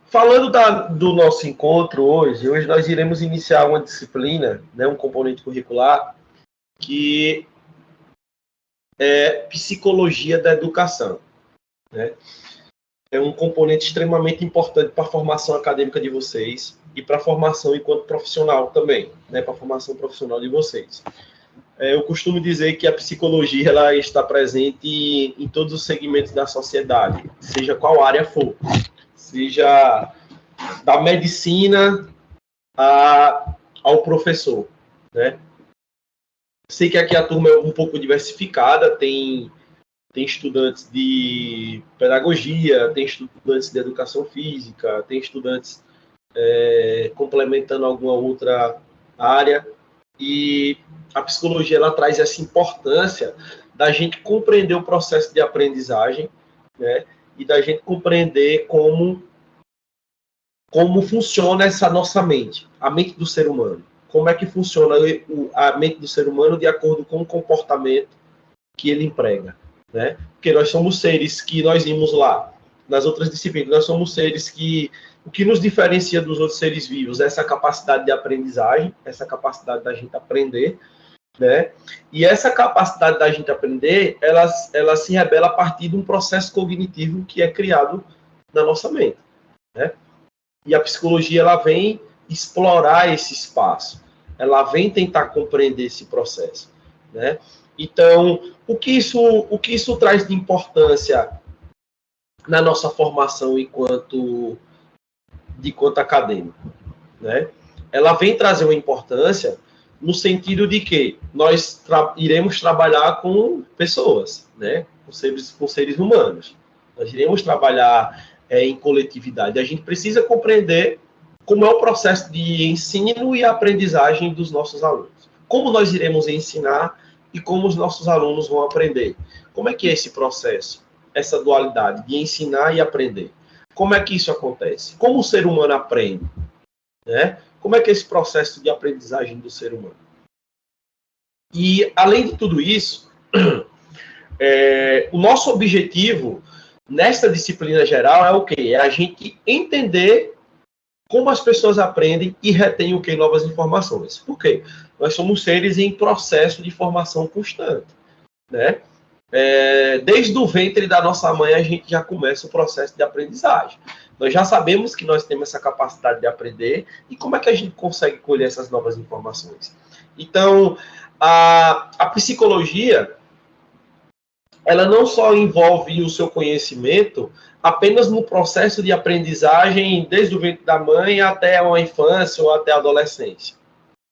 Falando do nosso encontro hoje nós iremos iniciar uma disciplina, né, um componente curricular, que é Psicologia da Educação. Né? É um componente extremamente importante para a formação acadêmica de vocês e para a formação enquanto profissional também, né, para a formação profissional de vocês. Eu costumo dizer que a psicologia ela está presente em todos os segmentos da sociedade, seja qual área for, seja da medicina ao professor, né? Sei que aqui a turma é um pouco diversificada, tem estudantes de pedagogia, tem estudantes de educação física, tem estudantes complementando alguma outra área, e a psicologia ela traz essa importância da gente compreender o processo de aprendizagem, né, e da gente compreender como funciona essa nossa mente, a mente do ser humano. Como é que funciona a mente do ser humano de acordo com o comportamento que ele emprega, né? Porque nós somos seres que, nós vimos lá, nas outras disciplinas, nós somos seres que, o que nos diferencia dos outros seres vivos é essa capacidade de aprendizagem, essa capacidade da gente aprender, né? E essa capacidade da gente aprender, ela se revela a partir de um processo cognitivo que é criado na nossa mente, né? E a psicologia ela vem explorar esse espaço, ela vem tentar compreender esse processo, né? Então, o que isso traz de importância na nossa formação enquanto acadêmico, né? Ela vem trazer uma importância no sentido de que nós iremos trabalhar com pessoas, né? Com seres humanos. Nós iremos trabalhar em coletividade. A gente precisa compreender como é o processo de ensino e aprendizagem dos nossos alunos. Como nós iremos ensinar e como os nossos alunos vão aprender. Como é que é esse processo, essa dualidade de ensinar e aprender? Como é que isso acontece? Como o ser humano aprende? Né? Como é que é esse processo de aprendizagem do ser humano? E, além de tudo isso, o nosso objetivo nesta disciplina geral é o quê? É a gente entender como as pessoas aprendem e retêm o quê? Novas informações. Por quê? Nós somos seres em processo de formação constante, né? Desde o ventre da nossa mãe, a gente já começa o processo de aprendizagem. Nós já sabemos que nós temos essa capacidade de aprender e como é que a gente consegue colher essas novas informações. Então, a psicologia, ela não só envolve o seu conhecimento apenas no processo de aprendizagem desde o ventre da mãe até a infância ou até a adolescência.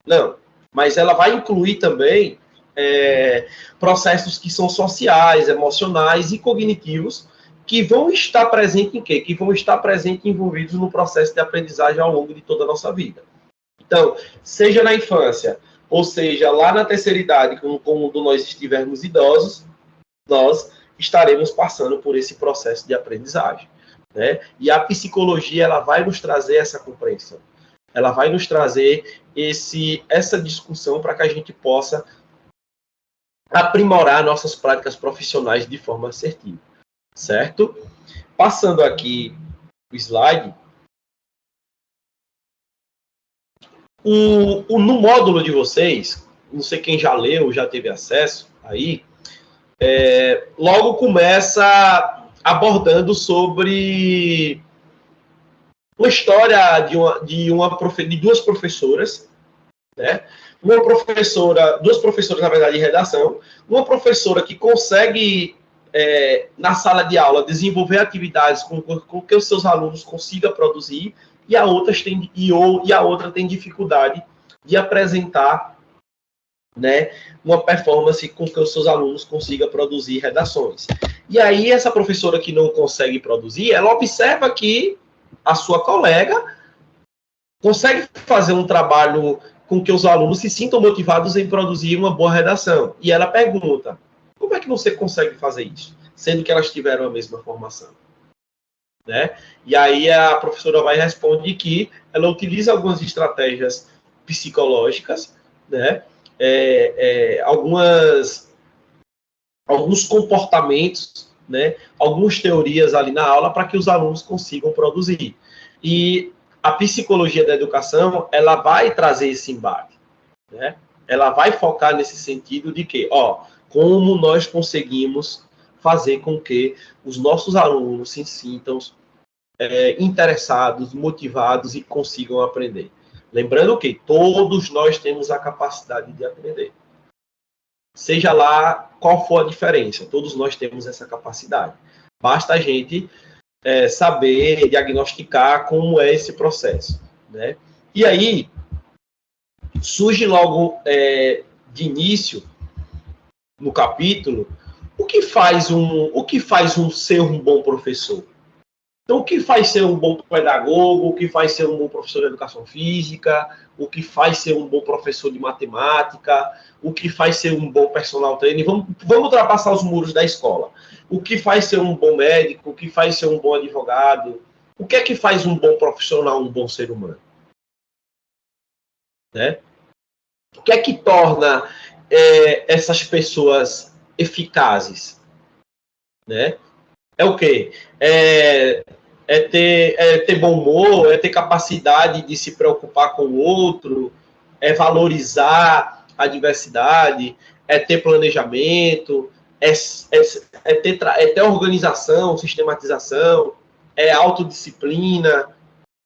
Não, mas ela vai incluir também processos que são sociais, emocionais e cognitivos que vão estar presentes em quê? Que vão estar presentes envolvidos no processo de aprendizagem ao longo de toda a nossa vida. Então, seja na infância, ou seja, lá na terceira idade, quando nós estivermos idosos, nós estaremos passando por esse processo de aprendizagem, né? E a psicologia ela vai nos trazer essa compreensão. Ela vai nos trazer essa discussão para que a gente possa aprimorar nossas práticas profissionais de forma assertiva, certo? Passando aqui o slide, no módulo de vocês, não sei quem já leu, já teve acesso aí, logo começa abordando sobre uma história de duas professoras, né? Duas professoras, na verdade, de redação, uma professora que consegue, na sala de aula, desenvolver atividades com que os seus alunos consigam produzir, e a outra tem dificuldade de apresentar, né, uma performance com que os seus alunos consigam produzir redações. E aí, essa professora que não consegue produzir, ela observa que a sua colega consegue fazer um trabalho com que os alunos se sintam motivados em produzir uma boa redação. E ela pergunta, como é que você consegue fazer isso? Sendo que elas tiveram a mesma formação. Né? E aí a professora vai responder que ela utiliza algumas estratégias psicológicas, né? Alguns comportamentos né, algumas teorias ali na aula para que os alunos consigam produzir. E a psicologia da educação, ela vai trazer esse embate, né? Ela vai focar nesse sentido de que, como nós conseguimos fazer com que os nossos alunos se sintam interessados, motivados e consigam aprender. Lembrando que todos nós temos a capacidade de aprender. Seja lá qual for a diferença, todos nós temos essa capacidade. Basta a gente saber diagnosticar como é esse processo, né? E aí, surge logo de início, no capítulo, o que faz ser um bom professor? Então, o que faz ser um bom pedagogo, o que faz ser um bom professor de educação física, o que faz ser um bom professor de matemática, o que faz ser um bom personal trainer? Vamos ultrapassar os muros da escola. O que faz ser um bom médico, o que faz ser um bom advogado? O que é que faz um bom profissional, um bom ser humano? Né? O que é que torna essas pessoas eficazes? Né? É o quê? É ter bom humor, é ter capacidade de se preocupar com o outro, é valorizar a diversidade, é ter planejamento, é ter organização, sistematização, é autodisciplina,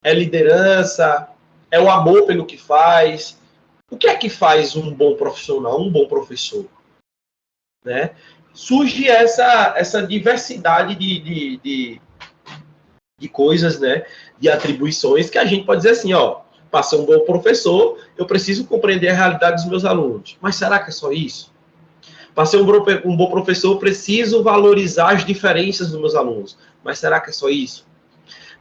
é liderança, é o amor pelo que faz. O que é que faz um bom profissional, um bom professor? Né? Surge essa diversidade de coisas, né? De atribuições que a gente pode dizer assim, para ser um bom professor, eu preciso compreender a realidade dos meus alunos. Mas será que é só isso? Para ser um bom professor, eu preciso valorizar as diferenças dos meus alunos. Mas será que é só isso?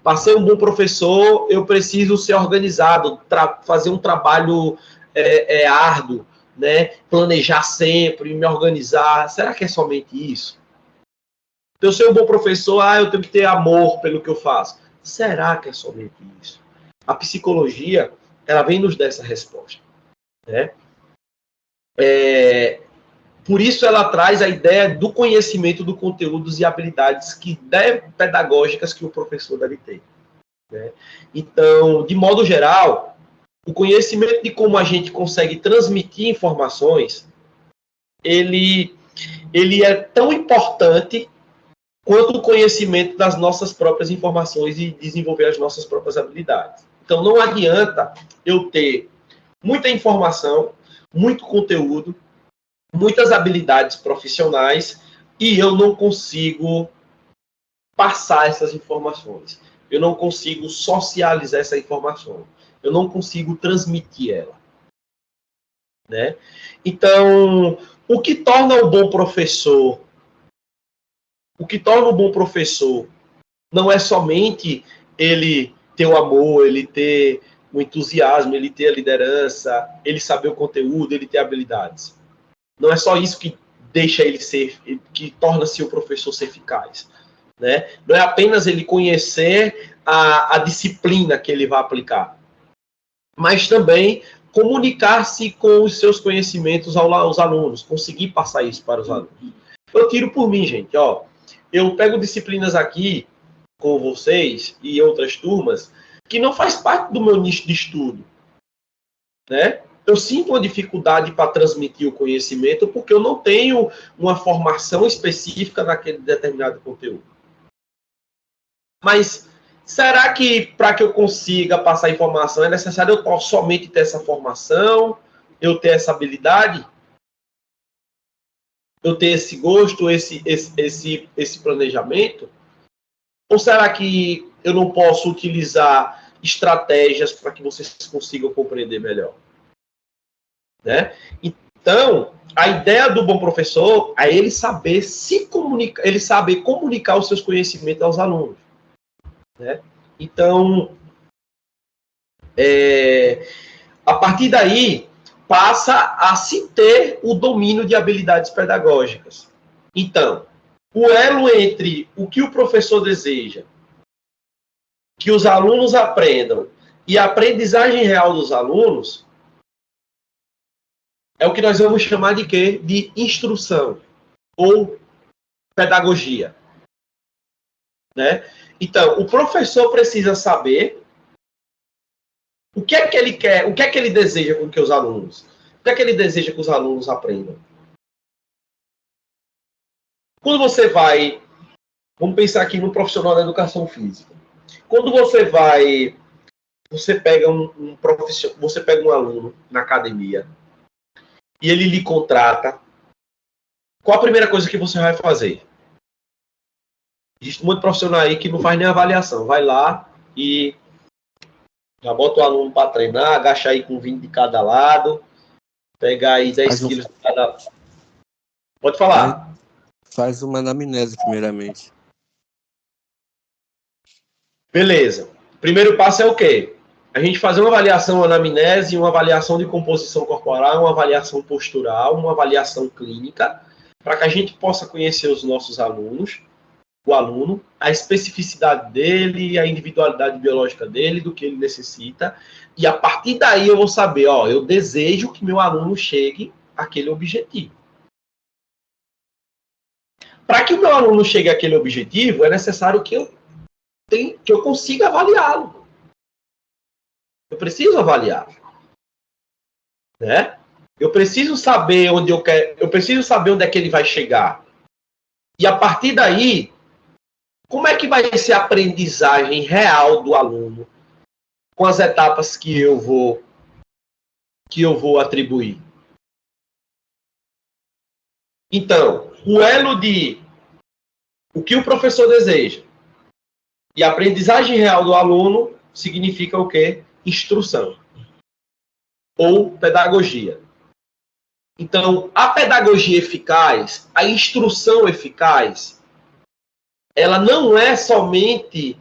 Para ser um bom professor, eu preciso ser organizado, fazer um trabalho árduo, né? Planejar sempre, me organizar. Será que é somente isso? Para eu ser um bom professor, eu tenho que ter amor pelo que eu faço. Será que é somente isso? A psicologia, ela vem nos dar essa resposta. Né? Por isso ela traz a ideia do conhecimento do conteúdos e habilidades pedagógicas que o professor deve ter. Né? Então, de modo geral, o conhecimento de como a gente consegue transmitir informações, ele é tão importante quanto o conhecimento das nossas próprias informações e desenvolver as nossas próprias habilidades. Então, não adianta eu ter muita informação, muito conteúdo, muitas habilidades profissionais e eu não consigo passar essas informações. Eu não consigo socializar essa informação. Eu não consigo transmitir ela. Né? Então, o que torna o bom professor? O que torna o bom professor não é somente ele ter o amor, ele ter o entusiasmo, ele ter a liderança, ele saber o conteúdo, ele ter habilidades. Não é só isso que deixa ele que torna-se o professor ser eficaz. Né? Não é apenas ele conhecer a disciplina que ele vai aplicar, mas também comunicar-se com os seus conhecimentos aos alunos, conseguir passar isso para os alunos. Eu tiro por mim, gente. Eu pego disciplinas aqui com vocês e outras turmas que não faz parte do meu nicho de estudo. Né? Eu sinto uma dificuldade para transmitir o conhecimento porque eu não tenho uma formação específica naquele determinado conteúdo. Mas será que para que eu consiga passar informação é necessário eu somente ter essa formação, eu ter essa habilidade? Eu ter esse gosto, esse planejamento? Ou será que eu não posso utilizar estratégias para que vocês consigam compreender melhor? Né? Então, a ideia do bom professor é ele saber se comunicar, ele saber comunicar os seus conhecimentos aos alunos. Né? Então, a partir daí, passa a se ter o domínio de habilidades pedagógicas. Então, o elo entre o que o professor deseja, que os alunos aprendam, e a aprendizagem real dos alunos, é o que nós vamos chamar de quê? De instrução ou pedagogia. né? Então, o professor precisa saber o que é que ele quer, o que é que ele deseja com que os alunos, o que é que ele deseja que os alunos aprendam. Quando você vai, vamos pensar aqui no profissional da educação física. Quando você pega um profissional, você pega um aluno na academia e ele lhe contrata, qual a primeira coisa que você vai fazer? Existe muito profissional aí que não faz nem avaliação, vai lá e já bota o aluno para treinar, agacha aí com 20 de cada lado, pegar aí 10 quilos de cada. Pode falar. Faz uma anamnese, primeiramente. Beleza. O primeiro passo é o quê? A gente fazer uma avaliação anamnese, uma avaliação de composição corporal, uma avaliação postural, uma avaliação clínica, para que a gente possa conhecer os nossos alunos, o aluno, a especificidade dele, a individualidade biológica dele, do que ele necessita, e a partir daí eu vou saber, ó, eu desejo que meu aluno chegue àquele objetivo. Para que o meu aluno chegue àquele objetivo, é necessário que eu consiga avaliá-lo. Eu preciso avaliar, né? Eu preciso saber onde eu quero, eu preciso saber onde é que ele vai chegar. E a partir daí, como é que vai ser a aprendizagem real do aluno com as etapas que eu vou atribuir? Então, o elo de o que o professor deseja e a aprendizagem real do aluno significa o quê? Instrução ou pedagogia. Então, a pedagogia eficaz, a instrução eficaz, ela não é somente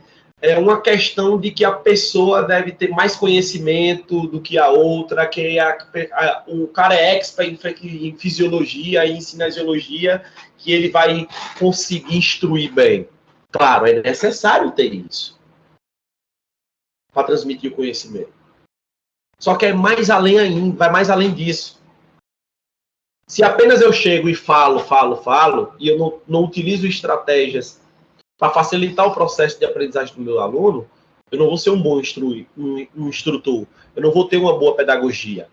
uma questão de que a pessoa deve ter mais conhecimento do que a outra, que o cara é expert em fisiologia e em cinesiologia, que ele vai conseguir instruir bem. Claro, é necessário ter isso para transmitir o conhecimento. Só que é mais além ainda, vai mais além disso. Se apenas eu chego e falo, e eu não utilizo estratégias para facilitar o processo de aprendizagem do meu aluno, eu não vou ser um bom instrutor, eu não vou ter uma boa pedagogia.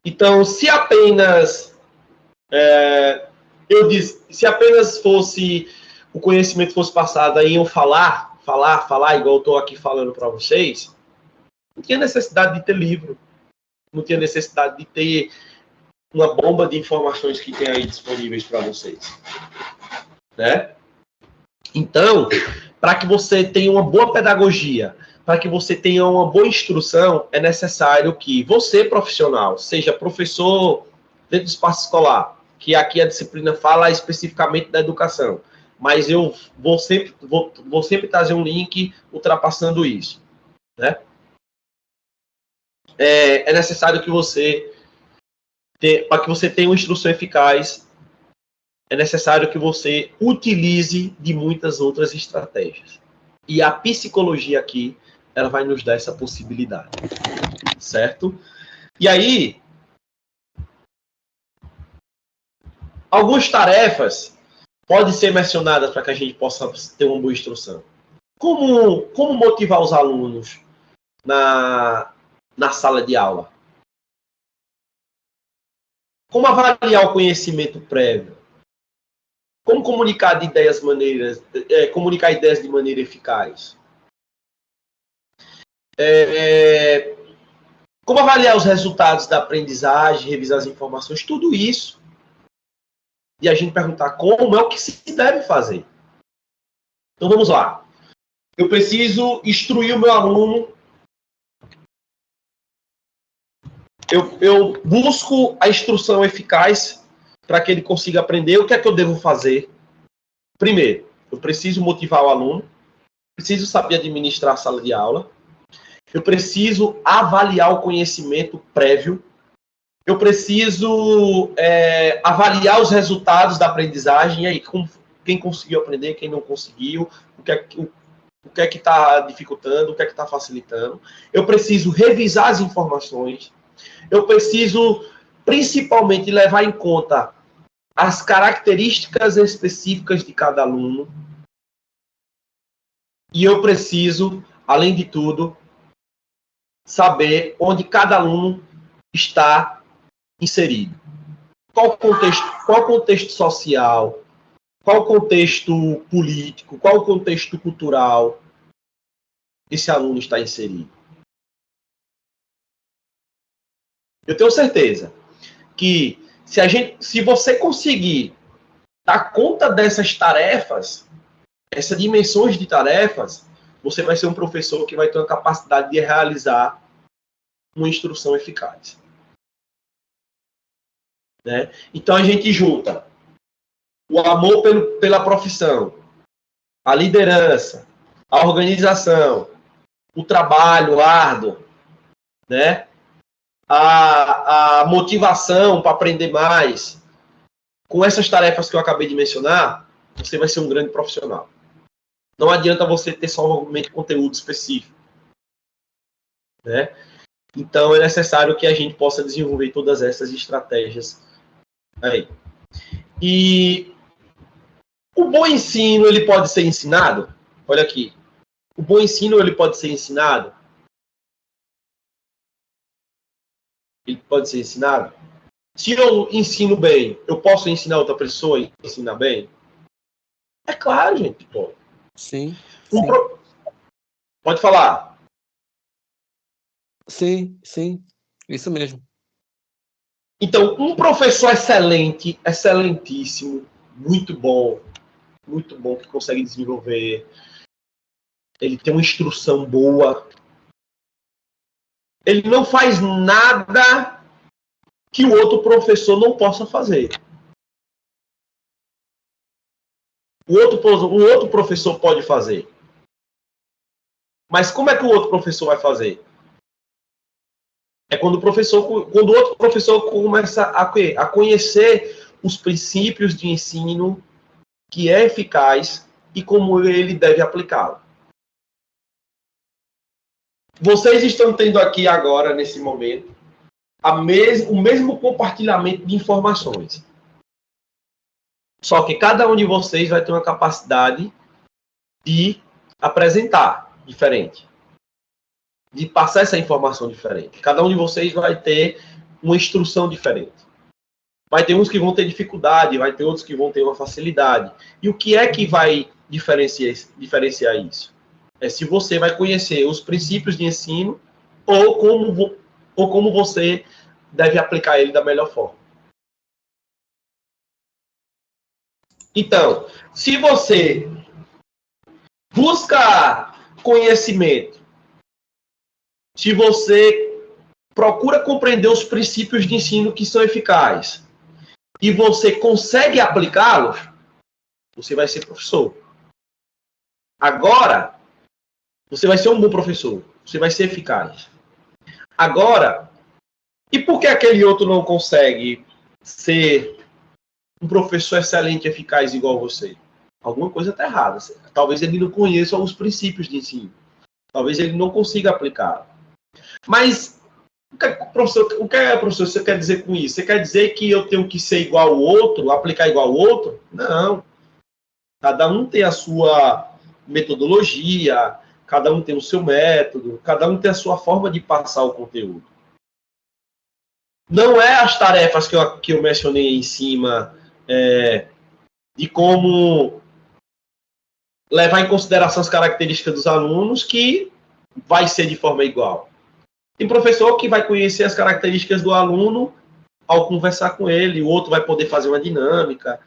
Então, se apenas se apenas fosse o conhecimento fosse passado aí eu falar, igual eu estou aqui falando para vocês, não tinha necessidade de ter livro, não tinha necessidade de ter uma bomba de informações que tem aí disponíveis para vocês, né? Então, para que você tenha uma boa pedagogia, para que você tenha uma boa instrução, é necessário que você, profissional, seja professor dentro do espaço escolar, que aqui a disciplina fala especificamente da educação, mas eu vou sempre trazer um link ultrapassando isso, né? É necessário que você, para que você tenha uma instrução eficaz, é necessário que você utilize de muitas outras estratégias. E a psicologia aqui, ela vai nos dar essa possibilidade, certo? E aí, algumas tarefas podem ser mencionadas para que a gente possa ter uma boa instrução. Como motivar os alunos na sala de aula? Como avaliar o conhecimento prévio? Como comunicar ideias de maneira eficaz? Como avaliar os resultados da aprendizagem, revisar as informações, tudo isso. E a gente perguntar como é o que se deve fazer. Então vamos lá. Eu preciso instruir o meu aluno. Eu busco a instrução eficaz para que ele consiga aprender. O que é que eu devo fazer? Primeiro, eu preciso motivar o aluno. Preciso saber administrar a sala de aula. Eu preciso avaliar o conhecimento prévio. Eu preciso avaliar os resultados da aprendizagem. E aí, quem conseguiu aprender, quem não conseguiu, o que é que está dificultando, o que é que está facilitando. Eu preciso revisar as informações. Eu preciso, principalmente, levar em conta as características específicas de cada aluno. E eu preciso, além de tudo, saber onde cada aluno está inserido. Qual o contexto social, qual o contexto político, qual o contexto cultural esse aluno está inserido. Eu tenho certeza que se você conseguir dar conta dessas tarefas, essas dimensões de tarefas, você vai ser um professor que vai ter uma capacidade de realizar uma instrução eficaz. Né? Então a gente junta o amor pela profissão, a liderança, a organização, o trabalho árduo, né? a motivação para aprender mais. Com essas tarefas que eu acabei de mencionar, você vai ser um grande profissional. Não adianta você ter somente conteúdo específico. Né? Então, é necessário que a gente possa desenvolver todas essas estratégias aí. E o bom ensino, ele pode ser ensinado? Olha aqui. O bom ensino, ele pode ser ensinado? Ele pode ser ensinado? Se eu ensino bem, eu posso ensinar outra pessoa e ensinar bem? É claro, gente. Pô. Sim. Pode falar. Sim. Isso mesmo. Então, um professor excelente, excelentíssimo, muito bom, que consegue desenvolver, ele tem uma instrução boa, ele não faz nada que o outro professor não possa fazer. O outro professor pode fazer. Mas como é que o outro professor vai fazer? É quando o outro professor começa a conhecer os princípios de ensino que é eficaz e como ele deve aplicá-lo. Vocês estão tendo aqui agora, nesse momento, o mesmo compartilhamento de informações. Só que cada um de vocês vai ter uma capacidade de apresentar diferente, de passar essa informação diferente. Cada um de vocês vai ter uma instrução diferente. Vai ter uns que vão ter dificuldade, vai ter outros que vão ter uma facilidade. E o que é que vai diferenciar isso? É se você vai conhecer os princípios de ensino ou como você deve aplicar ele da melhor forma. Então, se você busca conhecimento, se você procura compreender os princípios de ensino que são eficazes e você consegue aplicá-los, você vai ser professor. Agora, você vai ser um bom professor. Você vai ser eficaz. Agora, e por que aquele outro não consegue ser um professor excelente e eficaz igual você? Alguma coisa está errada. Talvez ele não conheça os princípios de ensino. Talvez ele não consiga aplicar. Mas, professor, você quer dizer com isso? Você quer dizer que eu tenho que ser igual ao outro, aplicar igual ao outro? Não. Cada um tem a sua metodologia, cada um tem o seu método, cada um tem a sua forma de passar o conteúdo. Não é as tarefas que eu mencionei em cima, de como levar em consideração as características dos alunos, que vai ser de forma igual. Tem professor que vai conhecer as características do aluno ao conversar com ele, o outro vai poder fazer uma dinâmica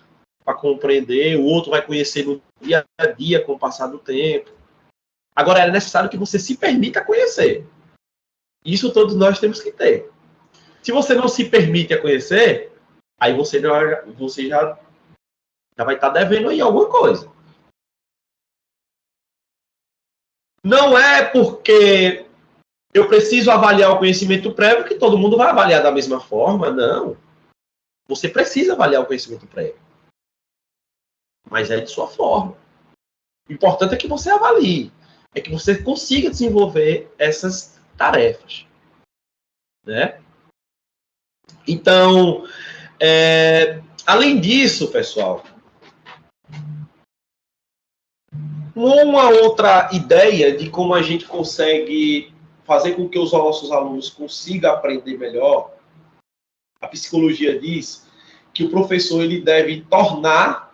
para compreender, o outro vai conhecer no dia a dia com o passar do tempo. Agora, é necessário que você se permita conhecer. Isso todos nós temos que ter. Se você não se permite a conhecer, aí você já vai estar devendo aí alguma coisa. Não é porque eu preciso avaliar o conhecimento prévio que todo mundo vai avaliar da mesma forma, não. Você precisa avaliar o conhecimento prévio. Mas é de sua forma. O importante é que você avalie. É que você consiga desenvolver essas tarefas. Né? Então, Além disso, pessoal, uma outra ideia de como a gente consegue fazer com que os nossos alunos consigam aprender melhor, a psicologia diz que o professor ele deve tornar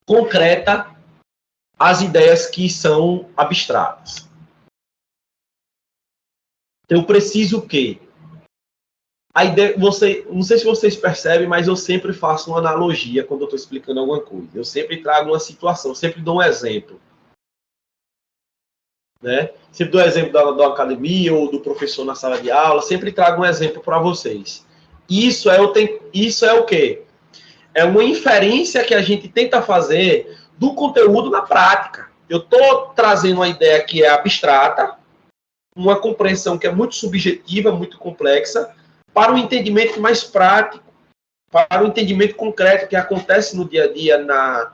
concreta as ideias que são abstratas. Eu preciso o quê? A ideia, não sei se vocês percebem, mas eu sempre faço uma analogia quando eu estou explicando alguma coisa. Eu sempre trago uma situação, sempre dou um exemplo. Né? Sempre dou exemplo da academia ou do professor na sala de aula, sempre trago um exemplo para vocês. Isso é o quê? É uma inferência que a gente tenta fazer do conteúdo na prática. Eu estou trazendo uma ideia que é abstrata, uma compreensão que é muito subjetiva, muito complexa, para um entendimento mais prático, para um entendimento concreto que acontece no dia a dia na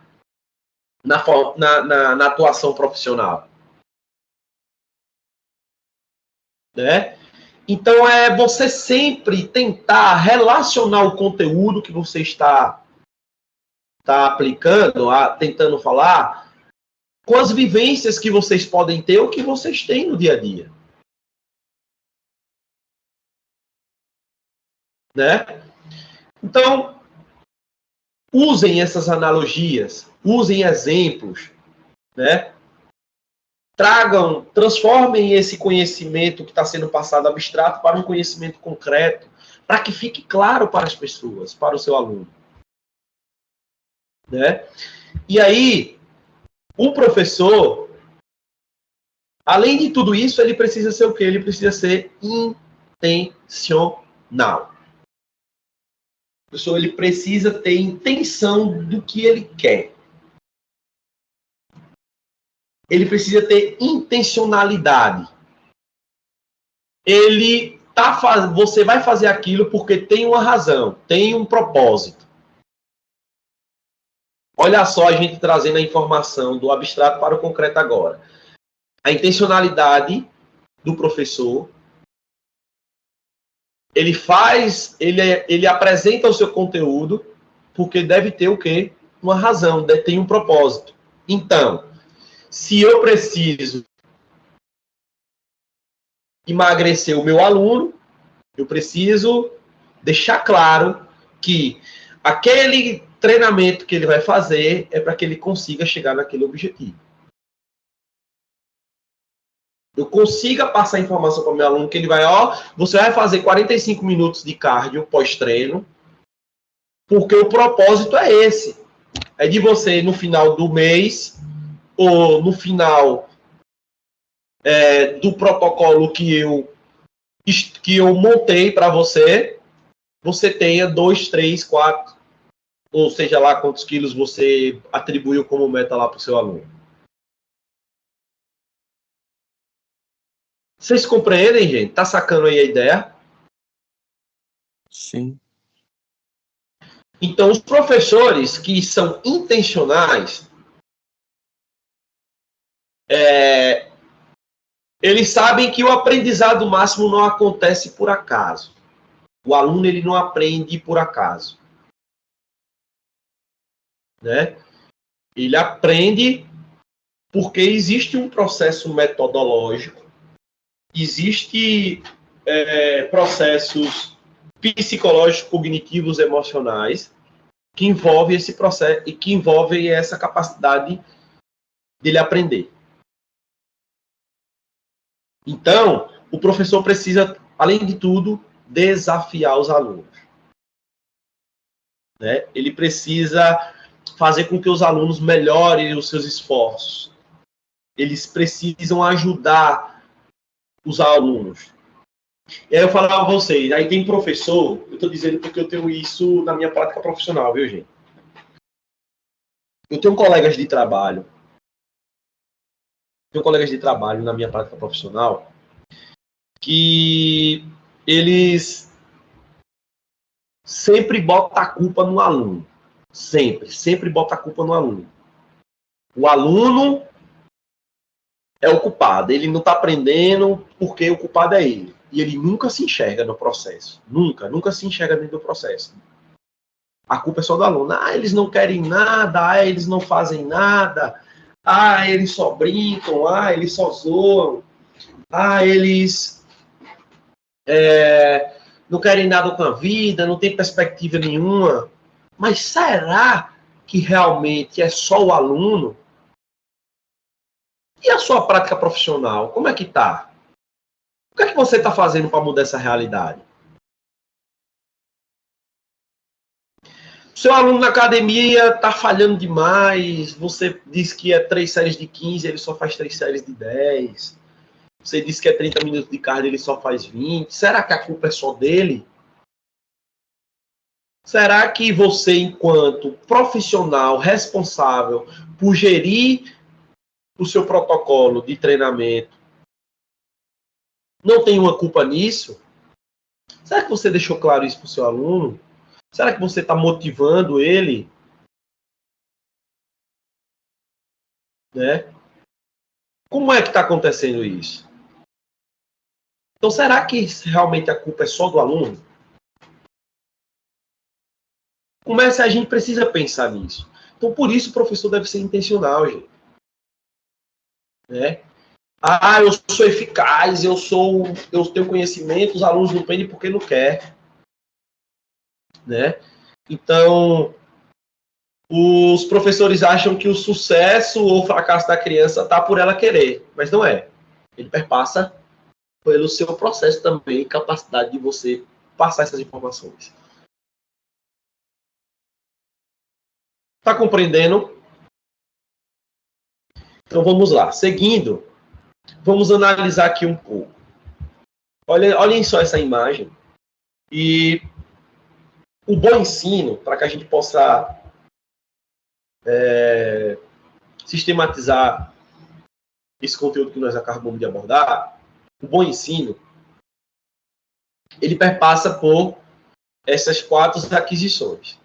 atuação profissional. Né? Então, é você sempre tentar relacionar o conteúdo que você está aplicando, tentando falar, com as vivências que vocês podem ter ou que vocês têm no dia a dia. Né? Então, usem essas analogias, usem exemplos, né? Transformem esse conhecimento que está sendo passado abstrato para um conhecimento concreto, para que fique claro para as pessoas, para o seu aluno. Né? E aí, o professor, além de tudo isso, ele precisa ser o quê? Ele precisa ser intencional. O professor ele precisa ter intenção do que ele quer. Ele precisa ter intencionalidade. Você vai fazer aquilo porque tem uma razão, tem um propósito. Olha só a gente trazendo a informação do abstrato para o concreto agora. A intencionalidade do professor, ele apresenta o seu conteúdo porque deve ter o quê? Uma razão, tem um propósito. Então, se eu preciso emagrecer o meu aluno, eu preciso deixar claro que aquele treinamento que ele vai fazer é para que ele consiga chegar naquele objetivo. Eu consiga passar a informação para o meu aluno que ele vai, você vai fazer 45 minutos de cardio pós-treino, porque o propósito é esse. É de você, no final do mês, ou no final do protocolo que eu montei para você, você tenha 2, 3, 4, ou seja lá quantos quilos você atribuiu como meta lá para o seu aluno. Vocês compreendem, gente? Tá sacando aí a ideia? Sim. Então, os professores que são intencionais, eles sabem que o aprendizado máximo não acontece por acaso. O aluno ele não aprende por acaso. Né? Ele aprende porque existe um processo metodológico, existe processos psicológicos, cognitivos, emocionais que envolvem esse processo e que envolvem essa capacidade dele aprender. Então, o professor precisa, além de tudo, desafiar os alunos. Né? Ele precisa fazer com que os alunos melhorem os seus esforços. Eles precisam ajudar os alunos. E aí eu falava a vocês, aí tem professor, eu estou dizendo porque eu tenho isso na minha prática profissional, viu, gente? Eu tenho colegas de trabalho na minha prática profissional que eles sempre botam a culpa no aluno. Sempre bota a culpa no aluno. O aluno é o culpado, ele não está aprendendo porque o culpado é ele. e ele nunca se enxerga no processo. Nunca se enxerga dentro do processo. A culpa é só do aluno. Eles não querem nada, eles não fazem nada, eles só brincam, eles só zoam, eles não querem nada com a vida, não tem perspectiva nenhuma. Mas será que realmente é só o aluno? E a sua prática profissional? Como é que está? O que é que você está fazendo para mudar essa realidade? O seu aluno na academia está falhando demais, você diz que é 3 séries de 15, ele só faz 3 séries de 10. Você diz que é 30 minutos de cardio, ele só faz 20. Será que a culpa é só dele? Será que você, enquanto profissional responsável por gerir o seu protocolo de treinamento, não tem uma culpa nisso? Será que você deixou claro isso para o seu aluno? Será que você está motivando ele? Né? Como é que está acontecendo isso? Então, será que realmente a culpa é só do aluno? A gente precisa pensar nisso. Então, por isso, o professor deve ser intencional, gente. Né? Eu sou eficaz, eu tenho conhecimento, os alunos não aprendem porque não quer. Né? Então, os professores acham que o sucesso ou o fracasso da criança está por ela querer, mas não é. Ele perpassa pelo seu processo também, capacidade de você passar essas informações. Está compreendendo? Então vamos lá. Seguindo, vamos analisar aqui um pouco. Olhem só essa imagem. E o bom ensino, para que a gente possa sistematizar esse conteúdo que nós acabamos de abordar, o bom ensino, ele perpassa por essas 4 aquisições.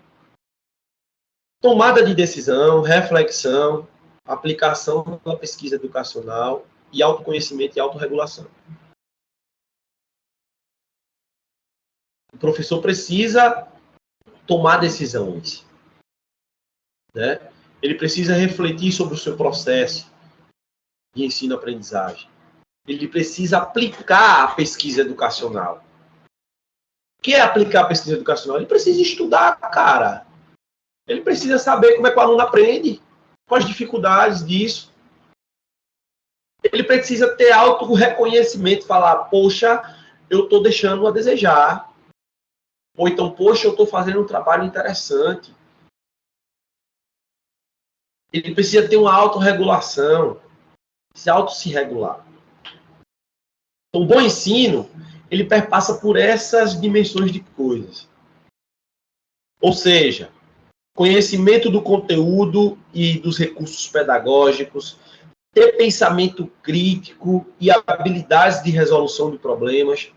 Tomada de decisão, reflexão, aplicação da pesquisa educacional e autoconhecimento e autorregulação. O professor precisa tomar decisões. Né? Ele precisa refletir sobre o seu processo de ensino-aprendizagem. Ele precisa aplicar a pesquisa educacional. O que é aplicar a pesquisa educacional? Ele precisa estudar, cara. Ele precisa saber como é que o aluno aprende, quais as dificuldades disso. Ele precisa ter auto-reconhecimento, falar, poxa, eu estou deixando a desejar. Ou então, poxa, eu estou fazendo um trabalho interessante. Ele precisa ter uma autorregulação, se regular. Então, o bom ensino, ele perpassa por essas dimensões de coisas. Ou seja, conhecimento do conteúdo e dos recursos pedagógicos, ter pensamento crítico e habilidades de resolução de problemas,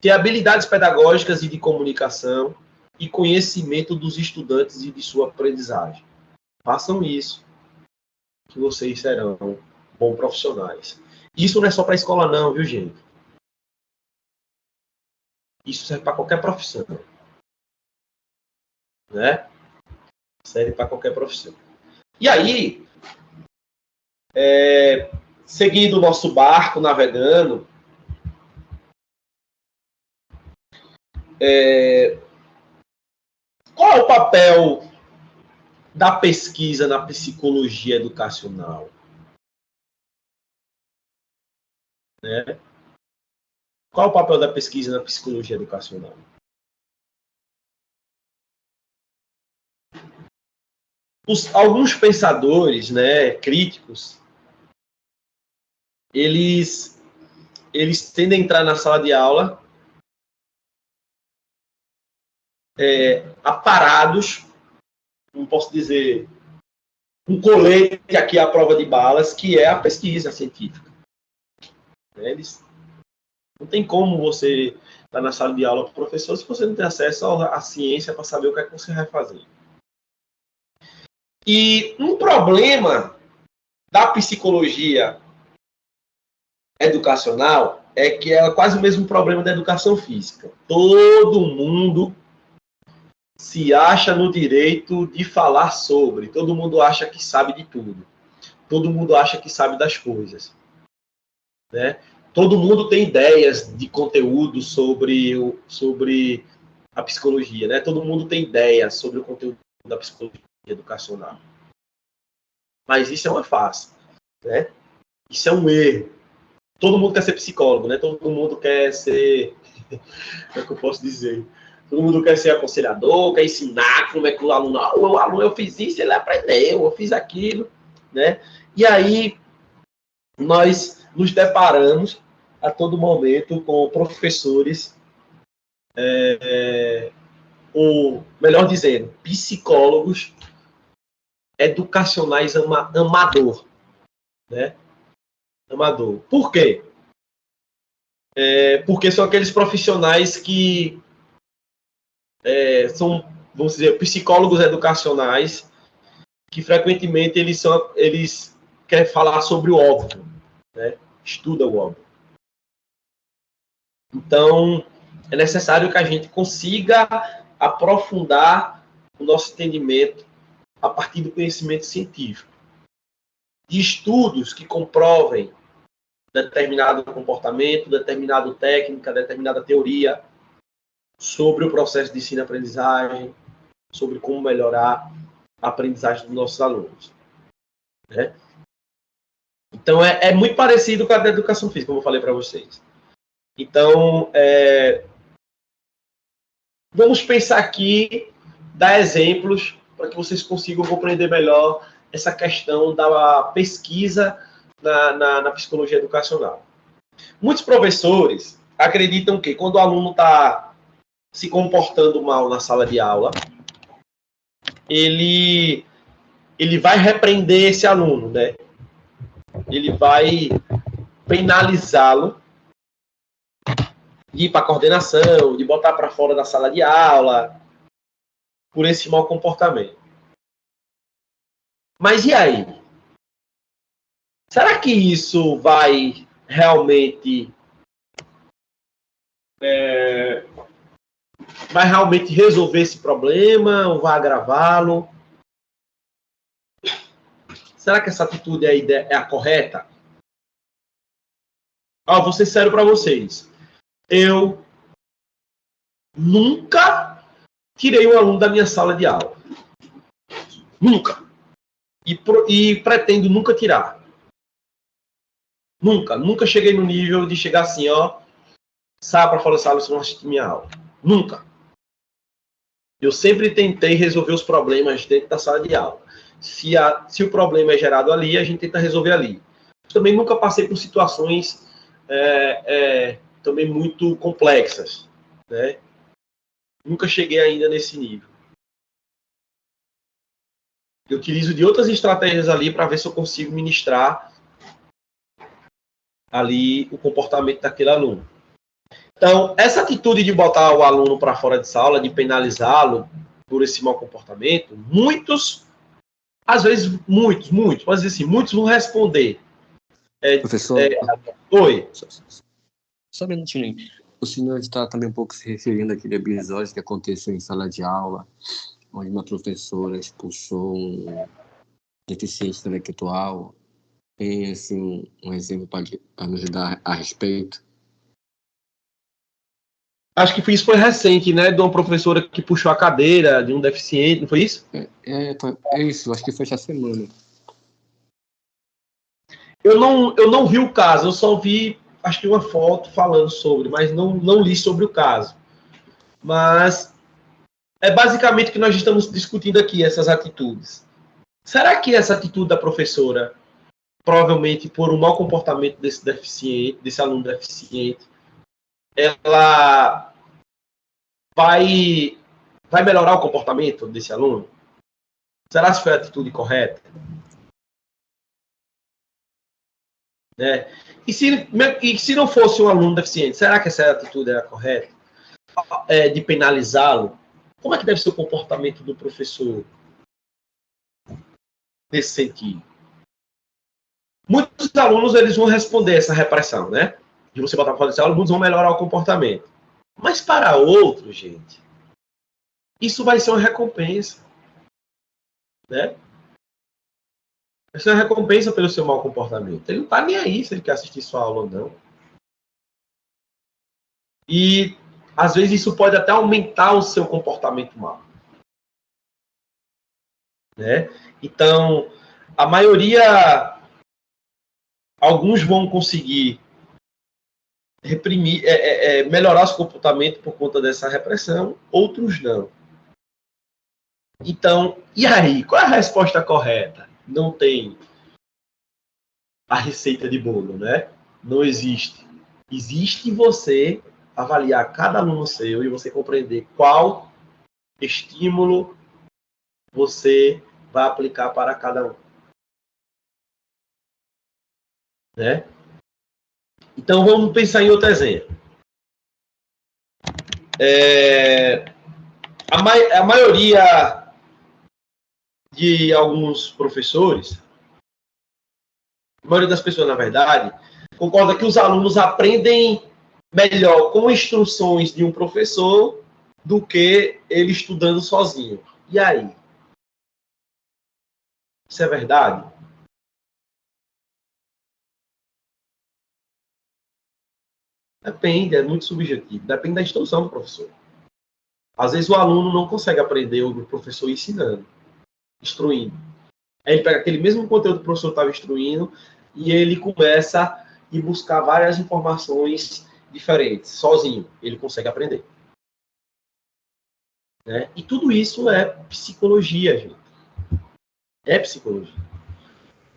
ter habilidades pedagógicas e de comunicação e conhecimento dos estudantes e de sua aprendizagem. Façam isso, que vocês serão bons profissionais. Isso não é só para a escola não, viu, gente? Isso serve para qualquer profissão. Né? Serve para qualquer profissão. E aí, seguindo o nosso barco, navegando, qual é o papel da pesquisa na psicologia educacional? Né? Qual é o papel da pesquisa na psicologia educacional? Alguns pensadores, né, críticos, eles tendem a entrar na sala de aula aparados, não posso dizer, um colete aqui à prova de balas, que é a pesquisa científica. Eles não tem como você estar na sala de aula com o professor se você não tem acesso à ciência para saber o que é que você vai fazer. E um problema da psicologia educacional é que é quase o mesmo problema da educação física. Todo mundo se acha no direito de falar sobre, todo mundo acha que sabe de tudo, todo mundo acha que sabe das coisas, né? Todo mundo tem ideias de conteúdo sobre a psicologia, né? Todo mundo tem ideias sobre o conteúdo da psicologia educacional. Mas isso é uma farsa, né? Isso é um erro. Todo mundo quer ser psicólogo, né? Todo mundo quer ser... Como é que eu posso dizer? Todo mundo quer ser aconselhador, quer ensinar como é que o aluno... o aluno, eu fiz isso, ele aprendeu, eu fiz aquilo, né? E aí, nós nos deparamos a todo momento com professores, ou, melhor dizendo, psicólogos educacionais amador, né? Amador. Por quê? Porque são aqueles profissionais que são, vamos dizer, psicólogos educacionais que frequentemente eles querem falar sobre o óbvio, né? Estuda o óbvio. Então, é necessário que a gente consiga aprofundar o nosso entendimento a partir do conhecimento científico, de estudos que comprovem determinado comportamento, determinada técnica, determinada teoria sobre o processo de ensino-aprendizagem, sobre como melhorar a aprendizagem dos nossos alunos, né? Então, é muito parecido com a da educação física, como eu falei para vocês. Então, vamos pensar aqui, dar exemplos para que vocês consigam compreender melhor essa questão da pesquisa na psicologia educacional. Muitos professores acreditam que quando o aluno está se comportando mal na sala de aula, ele vai repreender esse aluno, né? Ele vai penalizá-lo, de ir para a coordenação, de botar para fora da sala de aula, por esse mau comportamento. Mas e aí? Será que isso vai realmente resolver esse problema ou vai agravá-lo? Será que essa atitude é a correta? Vou ser sério para vocês. Eu nunca tirei um aluno da minha sala de aula. Nunca. E pretendo nunca tirar. Nunca cheguei no nível de chegar assim, sai para fora da sala, você não assiste minha aula. Nunca. Eu sempre tentei resolver os problemas dentro da sala de aula. Se o problema é gerado ali, a gente tenta resolver ali. Também nunca passei por situações também muito complexas, né? Nunca cheguei ainda nesse nível. Eu utilizo de outras estratégias ali para ver se eu consigo ministrar ali o comportamento daquele aluno. Então, essa atitude de botar o aluno para fora de sala, de penalizá-lo por esse mau comportamento, às vezes muitos, mas assim, muitos vão responder. Professor, oi. Só um minutinho. O senhor está também um pouco se referindo àquele episódio que aconteceu em sala de aula, onde uma professora expulsou um deficiente intelectual. Tem, assim, um exemplo para nos dar a respeito? Acho que isso foi recente, né? De uma professora que puxou a cadeira de um deficiente, não foi isso? É isso, acho que foi essa semana. Eu não vi o caso, eu só vi, acho que uma foto falando sobre, mas não li sobre o caso. Mas é basicamente o que nós estamos discutindo aqui, essas atitudes. Será que essa atitude da professora, provavelmente por um mau comportamento desse aluno deficiente, ela vai melhorar o comportamento desse aluno? Será que foi a atitude correta? Né? E se não fosse um aluno deficiente, será que essa atitude era correta? De penalizá-lo? Como é que deve ser o comportamento do professor nesse sentido? Muitos alunos eles vão responder essa repressão, né? de você botar para fazer aula, muitos vão melhorar o comportamento. Mas para outros, gente, isso vai ser uma recompensa. Né? Vai ser uma recompensa pelo seu mau comportamento. Ele não está nem aí se ele quer assistir sua aula ou não. E, às vezes, isso pode até aumentar o seu comportamento mal. Né? Então, a maioria, alguns vão conseguir reprimir, melhorar seu comportamento por conta dessa repressão, outros não. Então, e aí? Qual é a resposta correta? Não tem a receita de bolo, né? Não existe. Existe você avaliar cada aluno seu e você compreender qual estímulo você vai aplicar para cada um. Né? Então, vamos pensar em outro exemplo. A maioria de alguns professores, a maioria das pessoas, na verdade, concorda que os alunos aprendem melhor com instruções de um professor do que ele estudando sozinho. E aí? Isso é verdade? Depende, é muito subjetivo. Depende da instrução do professor. Às vezes o aluno não consegue aprender o professor ensinando, instruindo. Aí ele pega aquele mesmo conteúdo que o professor estava instruindo e ele começa a ir buscar várias informações diferentes, sozinho. Ele consegue aprender. Né? E tudo isso é psicologia, gente. É psicologia.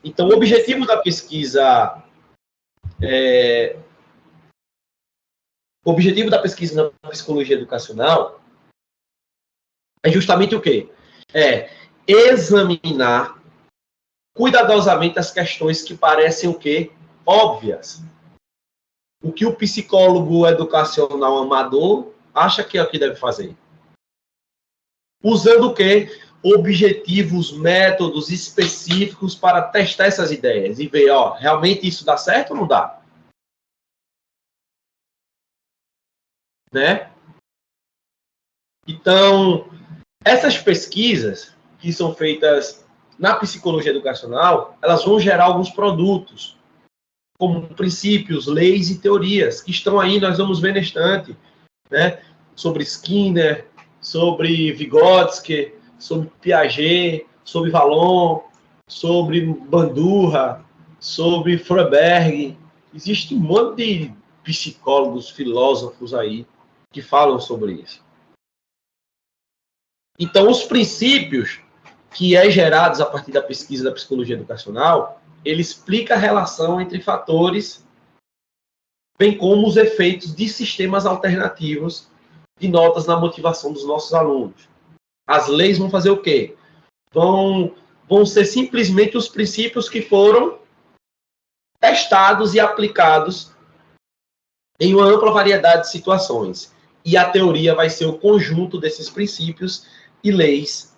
Então, o objetivo da pesquisa na psicologia educacional é justamente o quê? É examinar cuidadosamente as questões que parecem o quê? Óbvias. O que o psicólogo educacional amador acha que é o que deve fazer. Usando o quê? Objetivos, métodos específicos para testar essas ideias e ver, ó, realmente isso dá certo ou não dá? Né? Então, essas pesquisas que são feitas na psicologia educacional, elas vão gerar alguns produtos, como princípios, leis e teorias, que estão aí, nós vamos ver na estante, né? Sobre Skinner, sobre Vygotsky, sobre Piaget, sobre Vallon, sobre Bandurra, sobre Froberg. Existe um monte de psicólogos, filósofos aí que falam sobre isso. Então, os princípios que é gerados a partir da pesquisa da psicologia educacional, ele explica a relação entre fatores, bem como os efeitos de sistemas alternativos de notas na motivação dos nossos alunos. As leis vão fazer o quê? Vão ser simplesmente os princípios que foram testados e aplicados em uma ampla variedade de situações. E a teoria vai ser o conjunto desses princípios e leis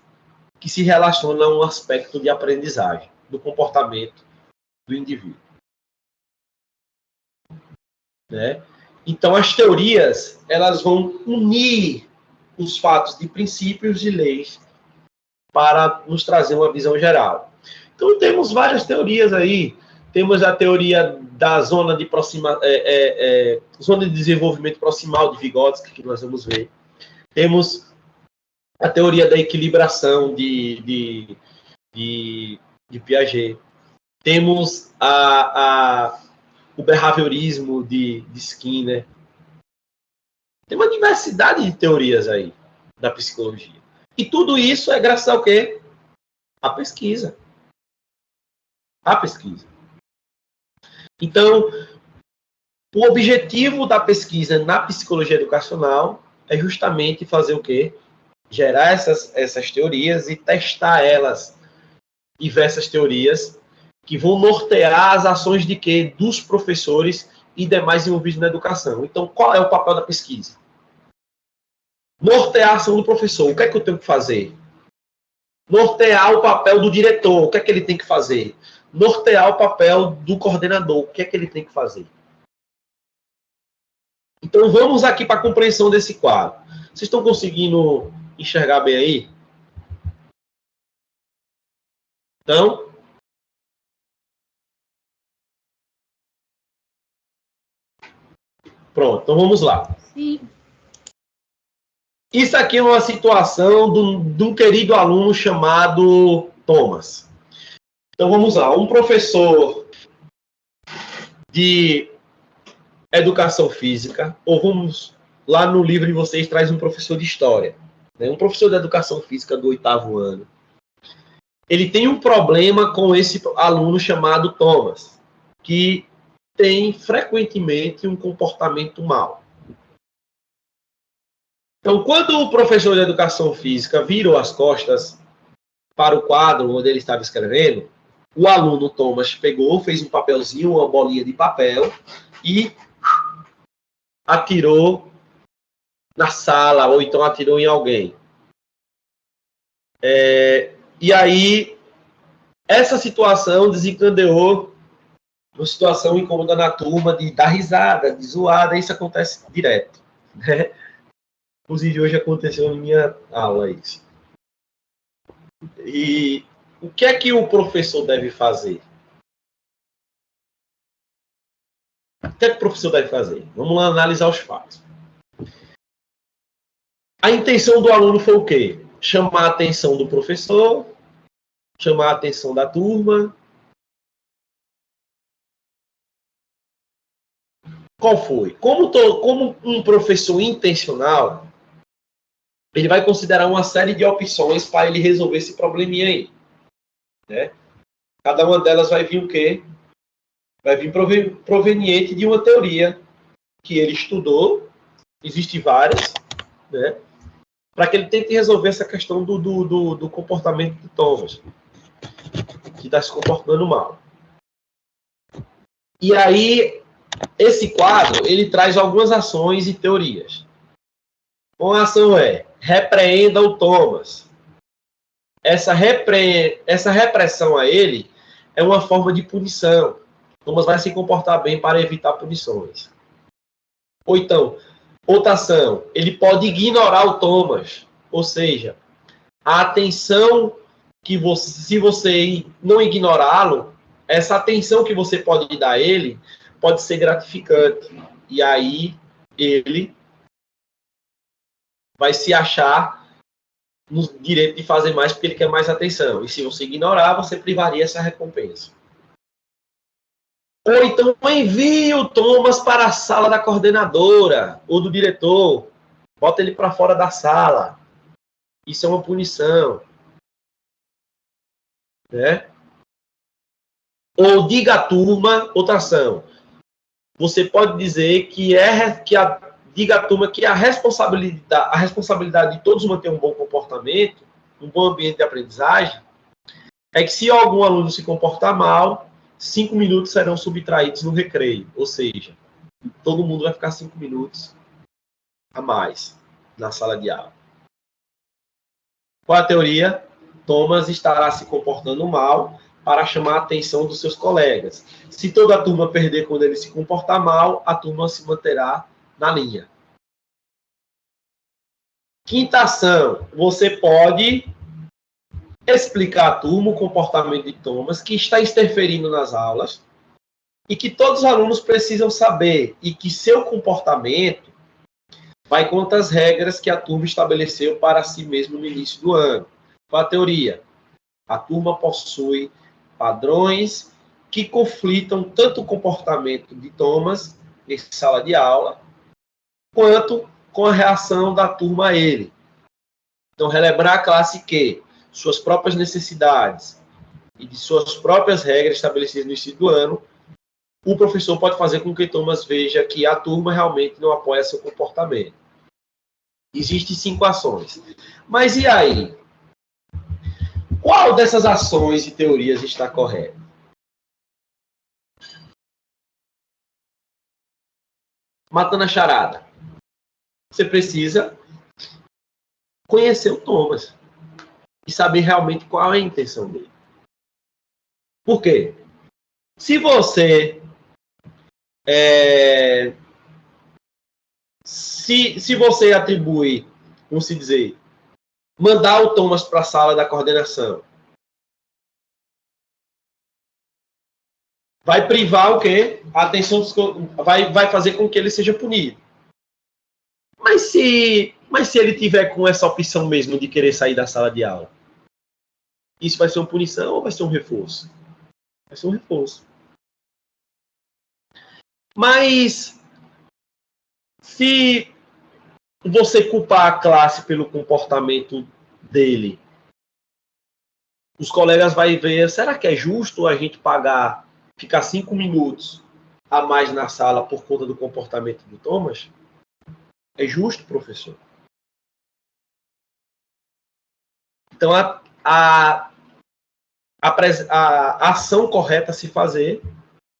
que se relacionam a um aspecto de aprendizagem, do comportamento do indivíduo. Né? Então, as teorias, elas vão unir os fatos de princípios e leis para nos trazer uma visão geral. Então, temos várias teorias aí. Temos a teoria da zona de zona de desenvolvimento proximal de Vygotsky, que nós vamos ver. Temos a teoria da equilibração de Piaget. Temos o behaviorismo de Skinner. Tem uma diversidade de teorias aí da psicologia. E tudo isso é graças ao quê? A pesquisa. A pesquisa. Então, o objetivo da pesquisa na psicologia educacional é justamente fazer o quê? Gerar essas teorias e testar elas, diversas teorias, que vão nortear as ações de quê? Dos professores e demais envolvidos na educação. Então, qual é o papel da pesquisa? Nortear a ação do professor. O que é que eu tenho que fazer? Nortear o papel do diretor. O que é que ele tem que fazer? Nortear o papel do coordenador. O que é que ele tem que fazer? Então, vamos aqui para a compreensão desse quadro. Vocês estão conseguindo enxergar bem aí? Então, pronto, então vamos lá. Sim. Isso aqui é uma situação de um querido aluno chamado Thomas. Então vamos lá, um professor de educação física, ou vamos lá no livro de vocês, traz um professor de história, né? Um professor de educação física do 8º ano. Ele tem um problema com esse aluno chamado Thomas, que tem frequentemente um comportamento mau. Então, quando o professor de educação física virou as costas para o quadro onde ele estava escrevendo, o aluno Thomas pegou, fez um papelzinho, uma bolinha de papel e atirou na sala, ou então atirou em alguém. E aí, essa situação desencadeou uma situação incômoda na turma, de dar risada, de zoada, isso acontece direto, né? Inclusive, hoje aconteceu na minha aula isso. E o que é que o professor deve fazer? O que é que o professor deve fazer? Vamos lá analisar os fatos. A intenção do aluno foi o quê? Chamar a atenção do professor, chamar a atenção da turma. Qual foi? Como um professor intencional, ele vai considerar uma série de opções para ele resolver esse probleminha aí, né? Cada uma delas vai vir o quê? Vai vir proveniente de uma teoria que ele estudou, existem várias, né? Para que ele tente resolver essa questão do comportamento de Thomas, que está se comportando mal. E aí, esse quadro, ele traz algumas ações e teorias. Uma ação é, repreenda o Thomas. Essa repressão a ele é uma forma de punição. Thomas vai se comportar bem para evitar punições. Ou então, outra ação, ele pode ignorar o Thomas. Ou seja, a atenção que você, se você não ignorá-lo, essa atenção que você pode dar a ele pode ser gratificante. E aí ele vai se achar no direito de fazer mais porque ele quer mais atenção. E se você ignorar, você privaria essa recompensa. Ou então envie o Thomas para a sala da coordenadora ou do diretor. Bota ele para fora da sala. Isso é uma punição. Né? Ou diga à turma, outra ação. Você pode dizer diga à turma que a responsabilidade de todos manter um bom comportamento, um bom ambiente de aprendizagem, é que se algum aluno se comportar mal, 5 minutos serão subtraídos no recreio. Ou seja, todo mundo vai ficar 5 minutos a mais na sala de aula. Qual a teoria? Thomas estará se comportando mal para chamar a atenção dos seus colegas. Se toda a turma perder quando ele se comportar mal, a turma se manterá na linha. Quinta ação, você pode explicar à turma o comportamento de Thomas, que está interferindo nas aulas, e que todos os alunos precisam saber, e que seu comportamento vai contra as regras que a turma estabeleceu para si mesmo no início do ano. Qual a teoria? A turma possui padrões que conflitam tanto o comportamento de Thomas em sala de aula, quanto com a reação da turma a ele. Então, relembrar a classe que suas próprias necessidades e de suas próprias regras estabelecidas no início do ano, o professor pode fazer com que Thomas veja que a turma realmente não apoia seu comportamento. Existem 5 ações. Mas e aí? Qual dessas ações e teorias está correta? Matando a charada. Você precisa conhecer o Thomas e saber realmente qual é a intenção dele. Por quê? Se você Se você atribui, vamos se dizer, mandar o Thomas para a sala da coordenação, vai privar o quê? A atenção, vai fazer com que ele seja punido. Mas se ele tiver com essa opção mesmo de querer sair da sala de aula, isso vai ser uma punição ou vai ser um reforço? Vai ser um reforço. Mas se você culpar a classe pelo comportamento dele, os colegas vão ver, será que é justo a gente pagar, ficar 5 minutos a mais na sala por conta do comportamento do Thomas? É justo, professor? Então, a ação correta a se fazer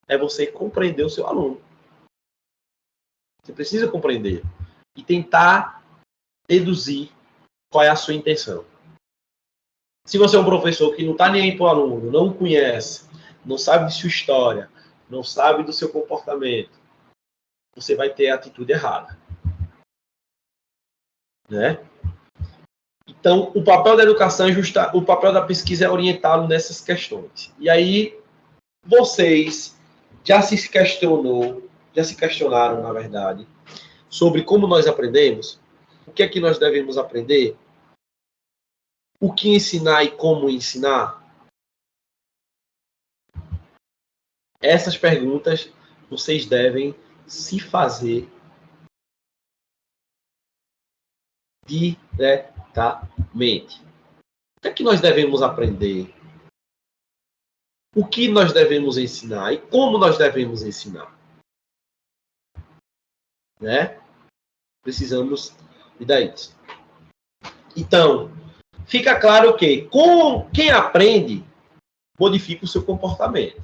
é você compreender o seu aluno. Você precisa compreender e tentar deduzir qual é a sua intenção. Se você é um professor que não está nem aí para o aluno, não o conhece, não sabe de sua história, não sabe do seu comportamento, você vai ter a atitude errada. Né? Então, o papel da educação é o papel da pesquisa é orientá-lo nessas questões. E aí, vocês já se questionaram, na verdade, sobre como nós aprendemos, o que é que nós devemos aprender, o que ensinar e como ensinar? Essas perguntas vocês devem se fazer diretamente. O que é que nós devemos aprender? O que nós devemos ensinar e como nós devemos ensinar? Né? Precisamos lidar isso. Então, fica claro que quem aprende modifica o seu comportamento.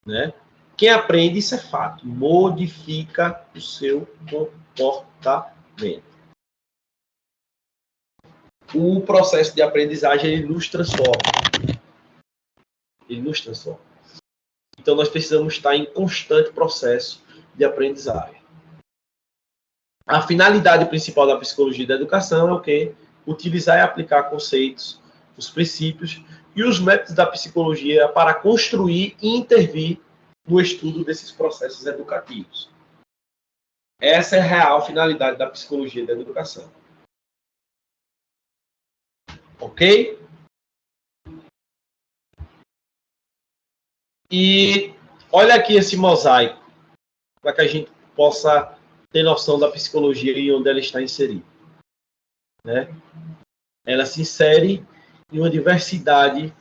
Né? Quem aprende, isso é fato, modifica o seu comportamento. O processo de aprendizagem, ele nos transforma. Ele nos transforma. Então, nós precisamos estar em constante processo de aprendizagem. A finalidade principal da psicologia da educação é o quê? Utilizar e aplicar conceitos, os princípios e os métodos da psicologia para construir e intervir no estudo desses processos educativos. Essa é a real finalidade da psicologia da educação. Ok? E olha aqui esse mosaico, para que a gente possa ter noção da psicologia e onde ela está inserida. Né? Ela se insere em uma diversidade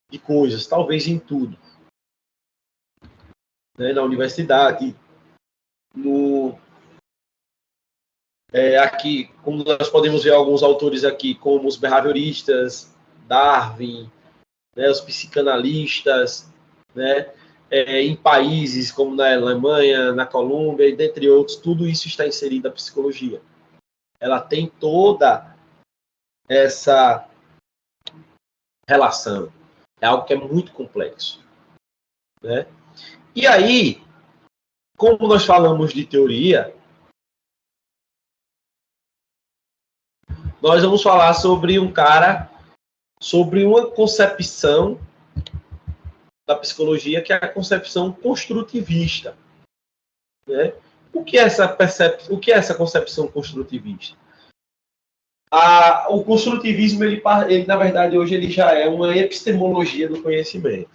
de coisas, talvez em tudo. Né? Na universidade, aqui, como nós podemos ver alguns autores aqui, como os behavioristas, Darwin, né, os psicanalistas, né, em países como na Alemanha, na Colômbia, e dentre outros, tudo isso está inserido na psicologia. Ela tem toda essa relação. É algo que é muito complexo. Né? E aí, como nós falamos de teoria, nós vamos falar sobre sobre uma concepção da psicologia, que é a concepção construtivista. Né? O que é essa concepção construtivista? O construtivismo, ele, na verdade, hoje ele já é uma epistemologia do conhecimento.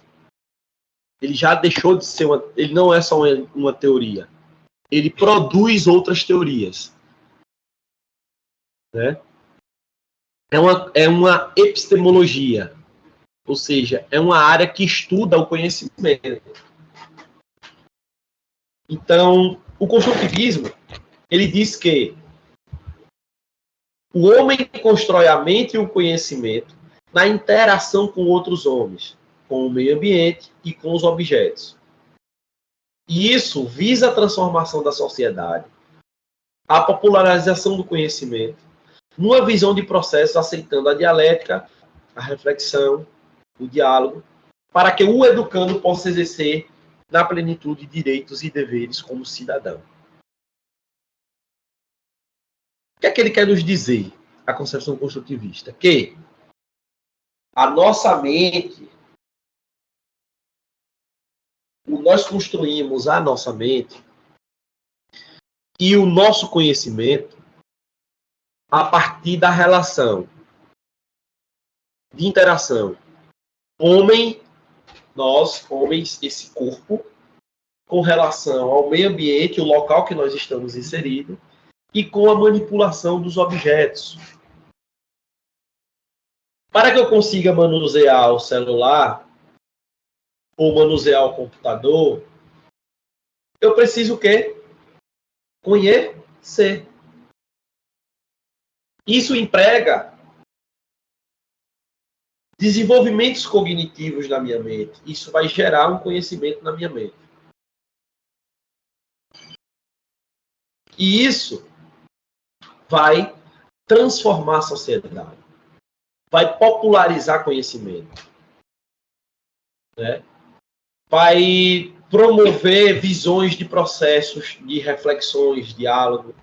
Ele já deixou de ser ele não é só uma teoria. Ele produz outras teorias. Né? É uma epistemologia. Ou seja, é uma área que estuda o conhecimento. Então, o construtivismo, ele diz que o homem constrói a mente e o conhecimento na interação com outros homens, com o meio ambiente e com os objetos. E isso visa a transformação da sociedade, a popularização do conhecimento, numa visão de processo aceitando a dialética, a reflexão, o diálogo, para que o educando possa exercer na plenitude direitos e deveres como cidadão. que é que ele quer nos dizer, a concepção construtivista? Que a nossa mente, nós construímos a nossa mente e o nosso conhecimento a partir da relação de interação homem, nós, homens, esse corpo, com relação ao meio ambiente, o local que nós estamos inseridos, e com a manipulação dos objetos. Para que eu consiga manusear o celular ou manusear o computador, eu preciso o quê? Conhecer. Isso emprega desenvolvimentos cognitivos na minha mente. Isso vai gerar um conhecimento na minha mente. E isso vai transformar a sociedade. Vai popularizar conhecimento. Né? Vai promover visões de processos, de reflexões, diálogo,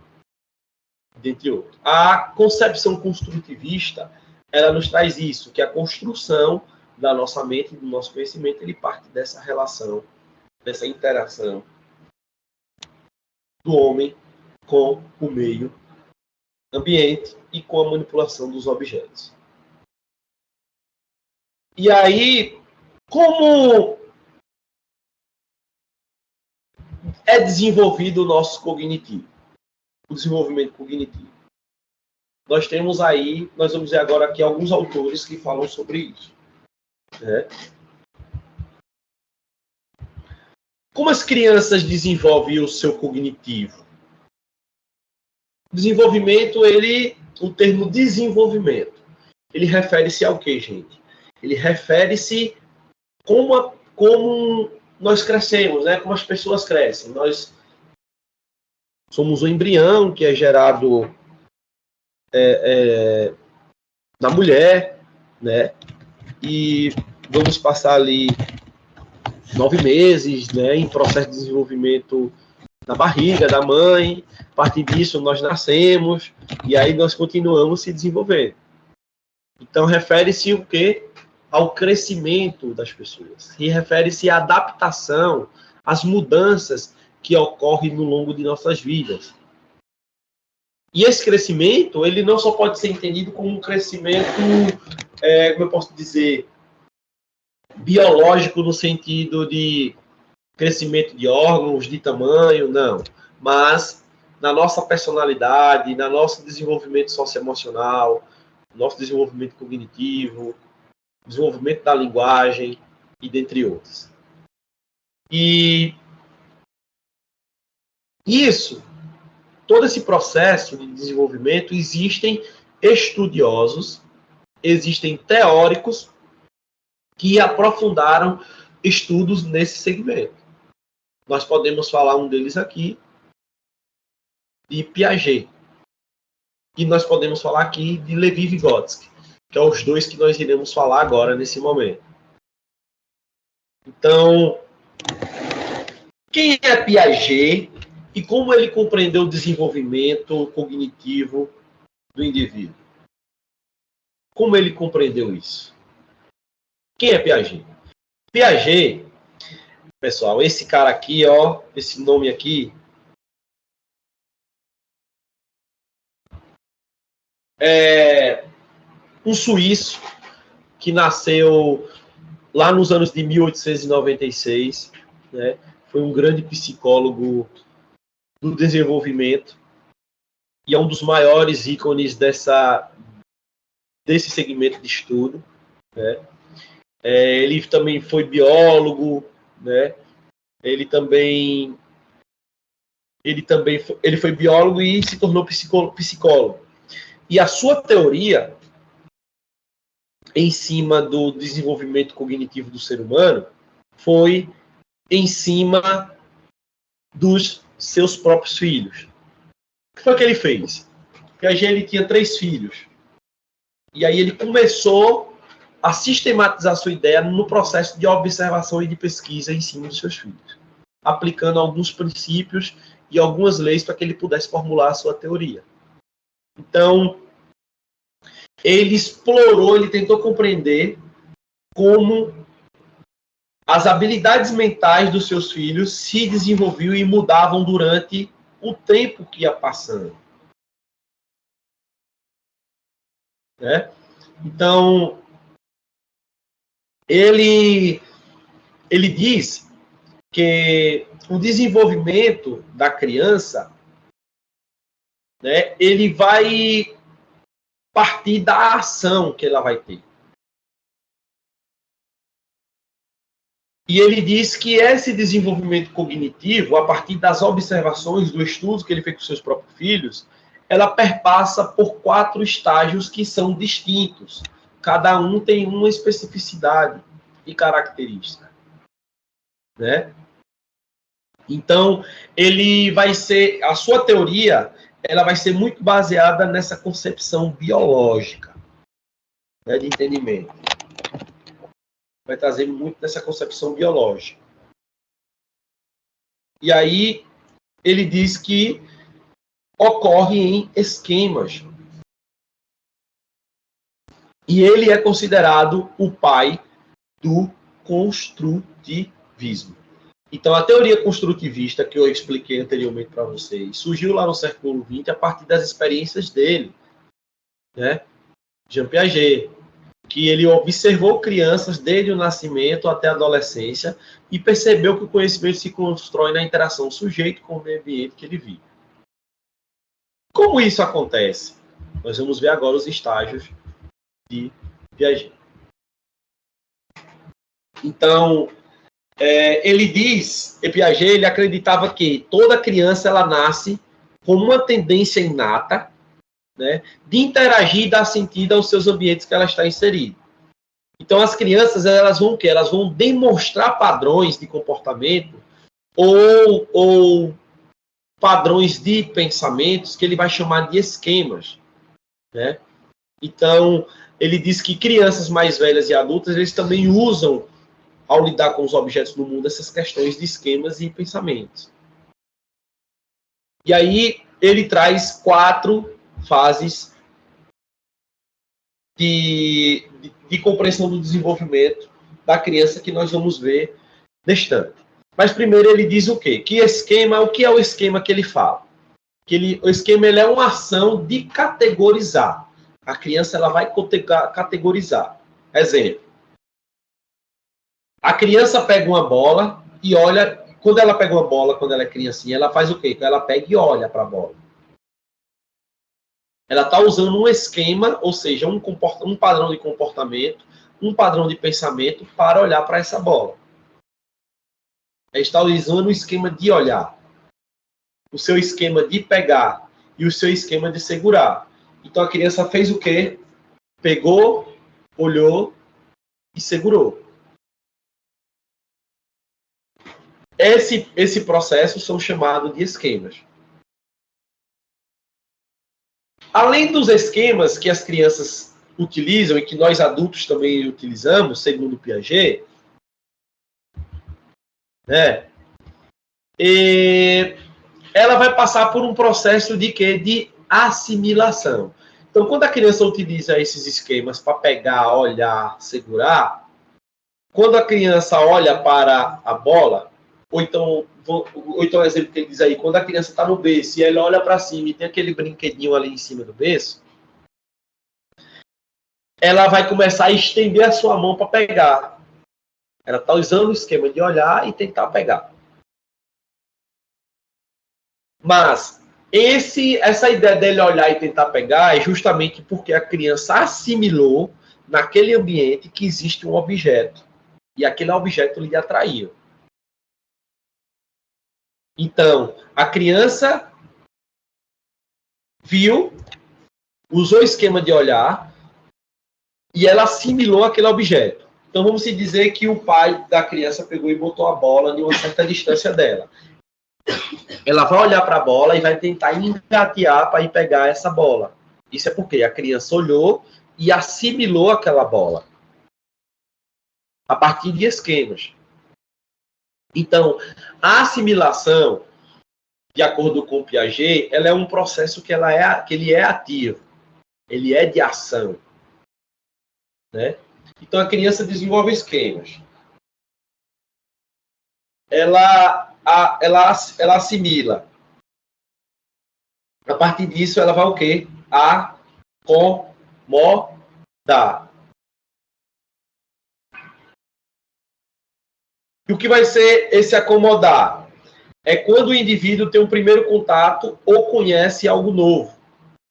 dentre outros. A concepção construtivista, ela nos traz isso, que a construção da nossa mente, do nosso conhecimento, ele parte dessa relação, dessa interação do homem com o meio ambiente e com a manipulação dos objetos. E aí, como é desenvolvido o nosso cognitivo? O desenvolvimento cognitivo. Nós temos aí, nós vamos ver agora aqui alguns autores que falam sobre isso. Né? Como as crianças desenvolvem o seu cognitivo? O desenvolvimento, o termo desenvolvimento, ele refere-se ao quê, gente? Ele refere-se como nós crescemos, né? Como as pessoas crescem. Nós somos um embrião que é gerado na mulher, né? E vamos passar ali 9 meses, né? Em processo de desenvolvimento na barriga da mãe. A partir disso, nós nascemos e aí nós continuamos se desenvolvendo. Então, refere-se o quê? Ao crescimento das pessoas. E refere-se à adaptação, às mudanças que ocorrem no longo de nossas vidas. E esse crescimento, ele não só pode ser entendido como um crescimento, como eu posso dizer, biológico no sentido de crescimento de órgãos, de tamanho, não. Mas na nossa personalidade, no nosso desenvolvimento socioemocional, nosso desenvolvimento cognitivo, desenvolvimento da linguagem e dentre outros. E isso, todo esse processo de desenvolvimento, existem estudiosos, existem teóricos que aprofundaram estudos nesse segmento. Nós podemos falar um deles aqui, de Piaget. E nós podemos falar aqui de Levi-Vygotsky, que são os dois que nós iremos falar agora, nesse momento. Então, quem é Piaget e como ele compreendeu o desenvolvimento cognitivo do indivíduo? Como ele compreendeu isso? Quem é Piaget? Piaget, pessoal, esse cara aqui, ó, esse nome aqui, é um suíço que nasceu lá nos anos de 1896, né? Foi um grande psicólogo do desenvolvimento e é um dos maiores ícones desse segmento de estudo, né? Ele também foi biólogo, né? Ele foi biólogo e se tornou psicólogo. E a sua teoria em cima do desenvolvimento cognitivo do ser humano foi em cima dos seus próprios filhos. O que foi que ele fez? Piaget, ele tinha 3 filhos. E aí ele começou a sistematizar sua ideia no processo de observação e de pesquisa em cima dos seus filhos, aplicando alguns princípios e algumas leis para que ele pudesse formular a sua teoria. Então, ele explorou, ele tentou compreender como as habilidades mentais dos seus filhos se desenvolviam e mudavam durante o tempo que ia passando. Né? Então, ele diz que o desenvolvimento da criança, né, ele vai partir da ação que ela vai ter. E ele diz que esse desenvolvimento cognitivo, a partir das observações, do estudo que ele fez com seus próprios filhos, ela perpassa por 4 estágios que são distintos. Cada um tem uma especificidade e característica. Né? Então, ele vai ser, a sua teoria, ela vai ser muito baseada nessa concepção biológica, né, de entendimento. Vai trazer muito dessa concepção biológica. E aí, ele diz que ocorre em esquemas. E ele é considerado o pai do construtivismo. Então, a teoria construtivista, que eu expliquei anteriormente para vocês, surgiu lá no século XX a partir das experiências dele, né? Jean Piaget, que ele observou crianças desde o nascimento até a adolescência e percebeu que o conhecimento se constrói na interação sujeito com o meio ambiente que ele vive. Como isso acontece? Nós vamos ver agora os estágios de Piaget. Então, ele diz, Piaget, ele acreditava que toda criança ela nasce com uma tendência inata, né, de interagir e dar sentido aos seus ambientes que ela está inserida. Então, as crianças, elas vão o quê? Elas vão demonstrar padrões de comportamento ou padrões de pensamentos que ele vai chamar de esquemas. Né? Então, ele diz que crianças mais velhas e adultas, eles também usam, ao lidar com os objetos do mundo, essas questões de esquemas e pensamentos. E aí, ele traz 4 fases de compreensão do desenvolvimento da criança que nós vamos ver distante. Mas primeiro ele diz o quê? O que é o esquema que ele fala? O esquema ele é uma ação de categorizar. A criança ela vai categorizar. Exemplo. A criança pega uma bola e olha. Quando ela pega uma bola, quando ela é criancinha, ela faz o quê? Ela pega e olha para a bola. Ela está usando um esquema, ou seja, um padrão de comportamento, um padrão de pensamento para olhar para essa bola. Ela está usando um esquema de olhar. O seu esquema de pegar e o seu esquema de segurar. Então a criança fez o quê? Pegou, olhou e segurou. Esse processo são chamados de esquemas. Além dos esquemas que as crianças utilizam e que nós adultos também utilizamos, segundo Piaget, né, ela vai passar por um processo de quê? De assimilação. Então, quando a criança utiliza esses esquemas para pegar, olhar, segurar, quando a criança olha para a bola, ou então o exemplo que ele diz aí, quando a criança está no berço e ela olha para cima e tem aquele brinquedinho ali em cima do berço, ela vai começar a estender a sua mão para pegar. Ela está usando o esquema de olhar e tentar pegar. Mas essa ideia dele olhar e tentar pegar é justamente porque a criança assimilou naquele ambiente que existe um objeto. E aquele objeto lhe atraiu. Então, a criança viu, usou o esquema de olhar e ela assimilou aquele objeto. Então, vamos dizer que o pai da criança pegou e botou a bola em uma certa distância dela. Ela vai olhar para a bola e vai tentar engatear para ir pegar essa bola. Isso é porque a criança olhou e assimilou aquela bola a partir de esquemas. Então, a assimilação de acordo com o Piaget, ela é um processo que ele é ativo, ele é de ação, né? Então a criança desenvolve esquemas. Ela assimila. A partir disso, ela vai o quê? Acomodar. E o que vai ser esse acomodar? É quando o indivíduo tem um primeiro contato ou conhece algo novo.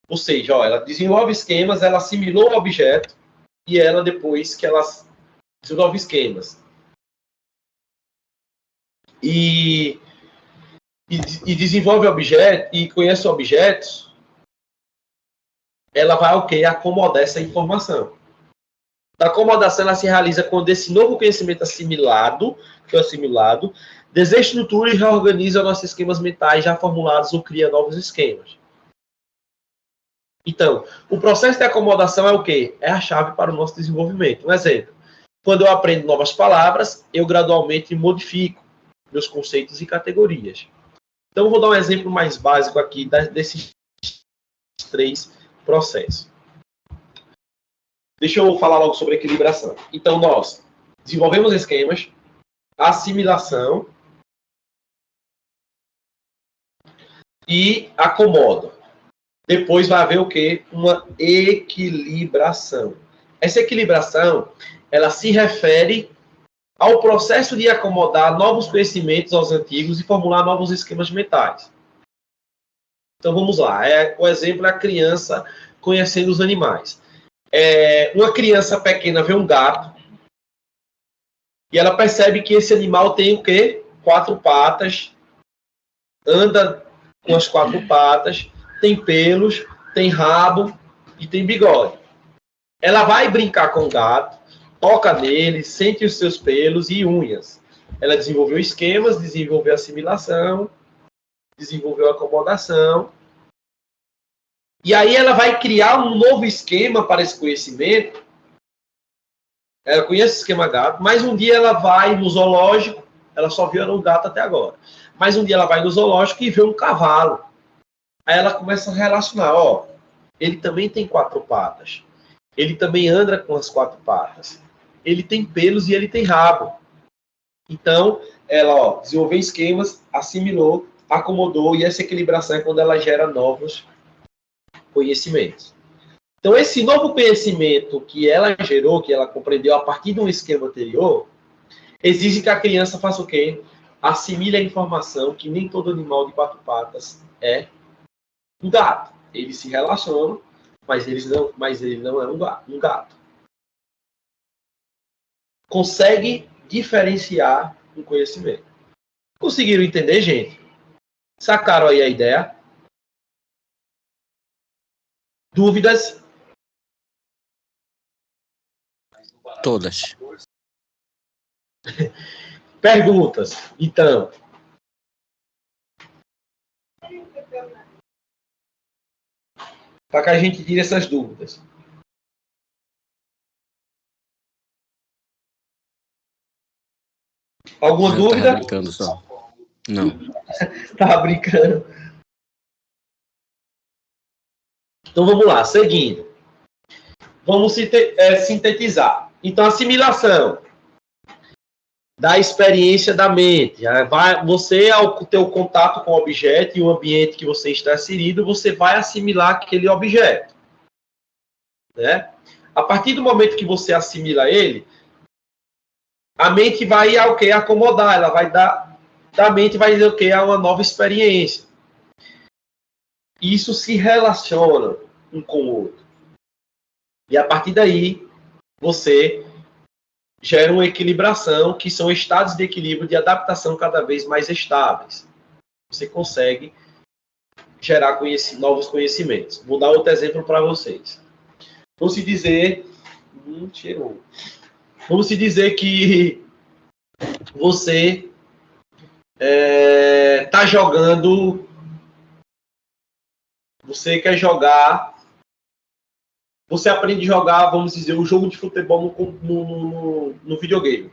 Ou seja, ó, ela desenvolve esquemas, ela assimilou o objeto e ela, depois que ela desenvolve esquemas e desenvolve objetos e conhece objetos, ela vai o quê? Acomodar essa informação. A acomodação ela se realiza quando esse novo conhecimento assimilado, desestrutura e reorganiza nossos esquemas mentais já formulados ou cria novos esquemas. Então, o processo de acomodação é o quê? É a chave para o nosso desenvolvimento. Um exemplo, quando eu aprendo novas palavras, eu gradualmente modifico meus conceitos e categorias. Então, eu vou dar um exemplo mais básico aqui desses 3 processos. Deixa eu falar logo sobre equilibração. Então, nós desenvolvemos esquemas, assimilação e acomodo. Depois vai haver o quê? Uma equilibração. Essa equilibração, ela se refere ao processo de acomodar novos conhecimentos aos antigos e formular novos esquemas mentais. Então, vamos lá. O exemplo é a criança conhecendo os animais. Uma criança pequena vê um gato e ela percebe que esse animal tem o quê? 4 patas, anda com as 4 patas, tem pelos, tem rabo e tem bigode. Ela vai brincar com o gato, toca nele, sente os seus pelos e unhas. Ela desenvolveu esquemas, desenvolveu assimilação, desenvolveu acomodação. E aí ela vai criar um novo esquema para esse conhecimento. Ela conhece o esquema gato, mas um dia ela vai no zoológico, ela só viu o gato até agora. Mas um dia ela vai no zoológico e vê um cavalo. Aí ela começa a relacionar, ó, ele também tem 4 patas. Ele também anda com as 4 patas. Ele tem pelos e ele tem rabo. Então, ela desenvolveu esquemas, assimilou, acomodou, e essa equilibração é quando ela gera novos conhecimentos. Então, esse novo conhecimento que ela gerou, que ela compreendeu a partir de um esquema anterior, exige que a criança faça o quê? Assimile a informação que nem todo animal de 4 patas é um gato. Eles se relacionam, mas ele não é um gato. Consegue diferenciar um conhecimento. Conseguiram entender, gente? Sacaram aí a ideia? Dúvidas? Todas. Perguntas? Então. Para que a gente tire essas dúvidas. Alguma dúvida? Tava brincando só. Não. Tava brincando. Então vamos lá, seguindo. Vamos sintetizar. Então, assimilação da experiência da mente. Você, ao ter o contato com o objeto e o ambiente que você está inserido, você vai assimilar aquele objeto. Né? A partir do momento que você assimila ele, a mente vai ao quê? Acomodar. Ela vai dar... A mente vai dizer o quê? A uma nova experiência. Isso se relaciona um com o outro. E a partir daí, você gera uma equilibração, que são estados de equilíbrio de adaptação cada vez mais estáveis. Você consegue gerar novos conhecimentos. Vou dar outro exemplo para vocês. Vamos se dizer... Vamos se dizer que você está jogando... Você quer jogar... Você aprende a jogar, vamos dizer, um jogo de futebol no videogame.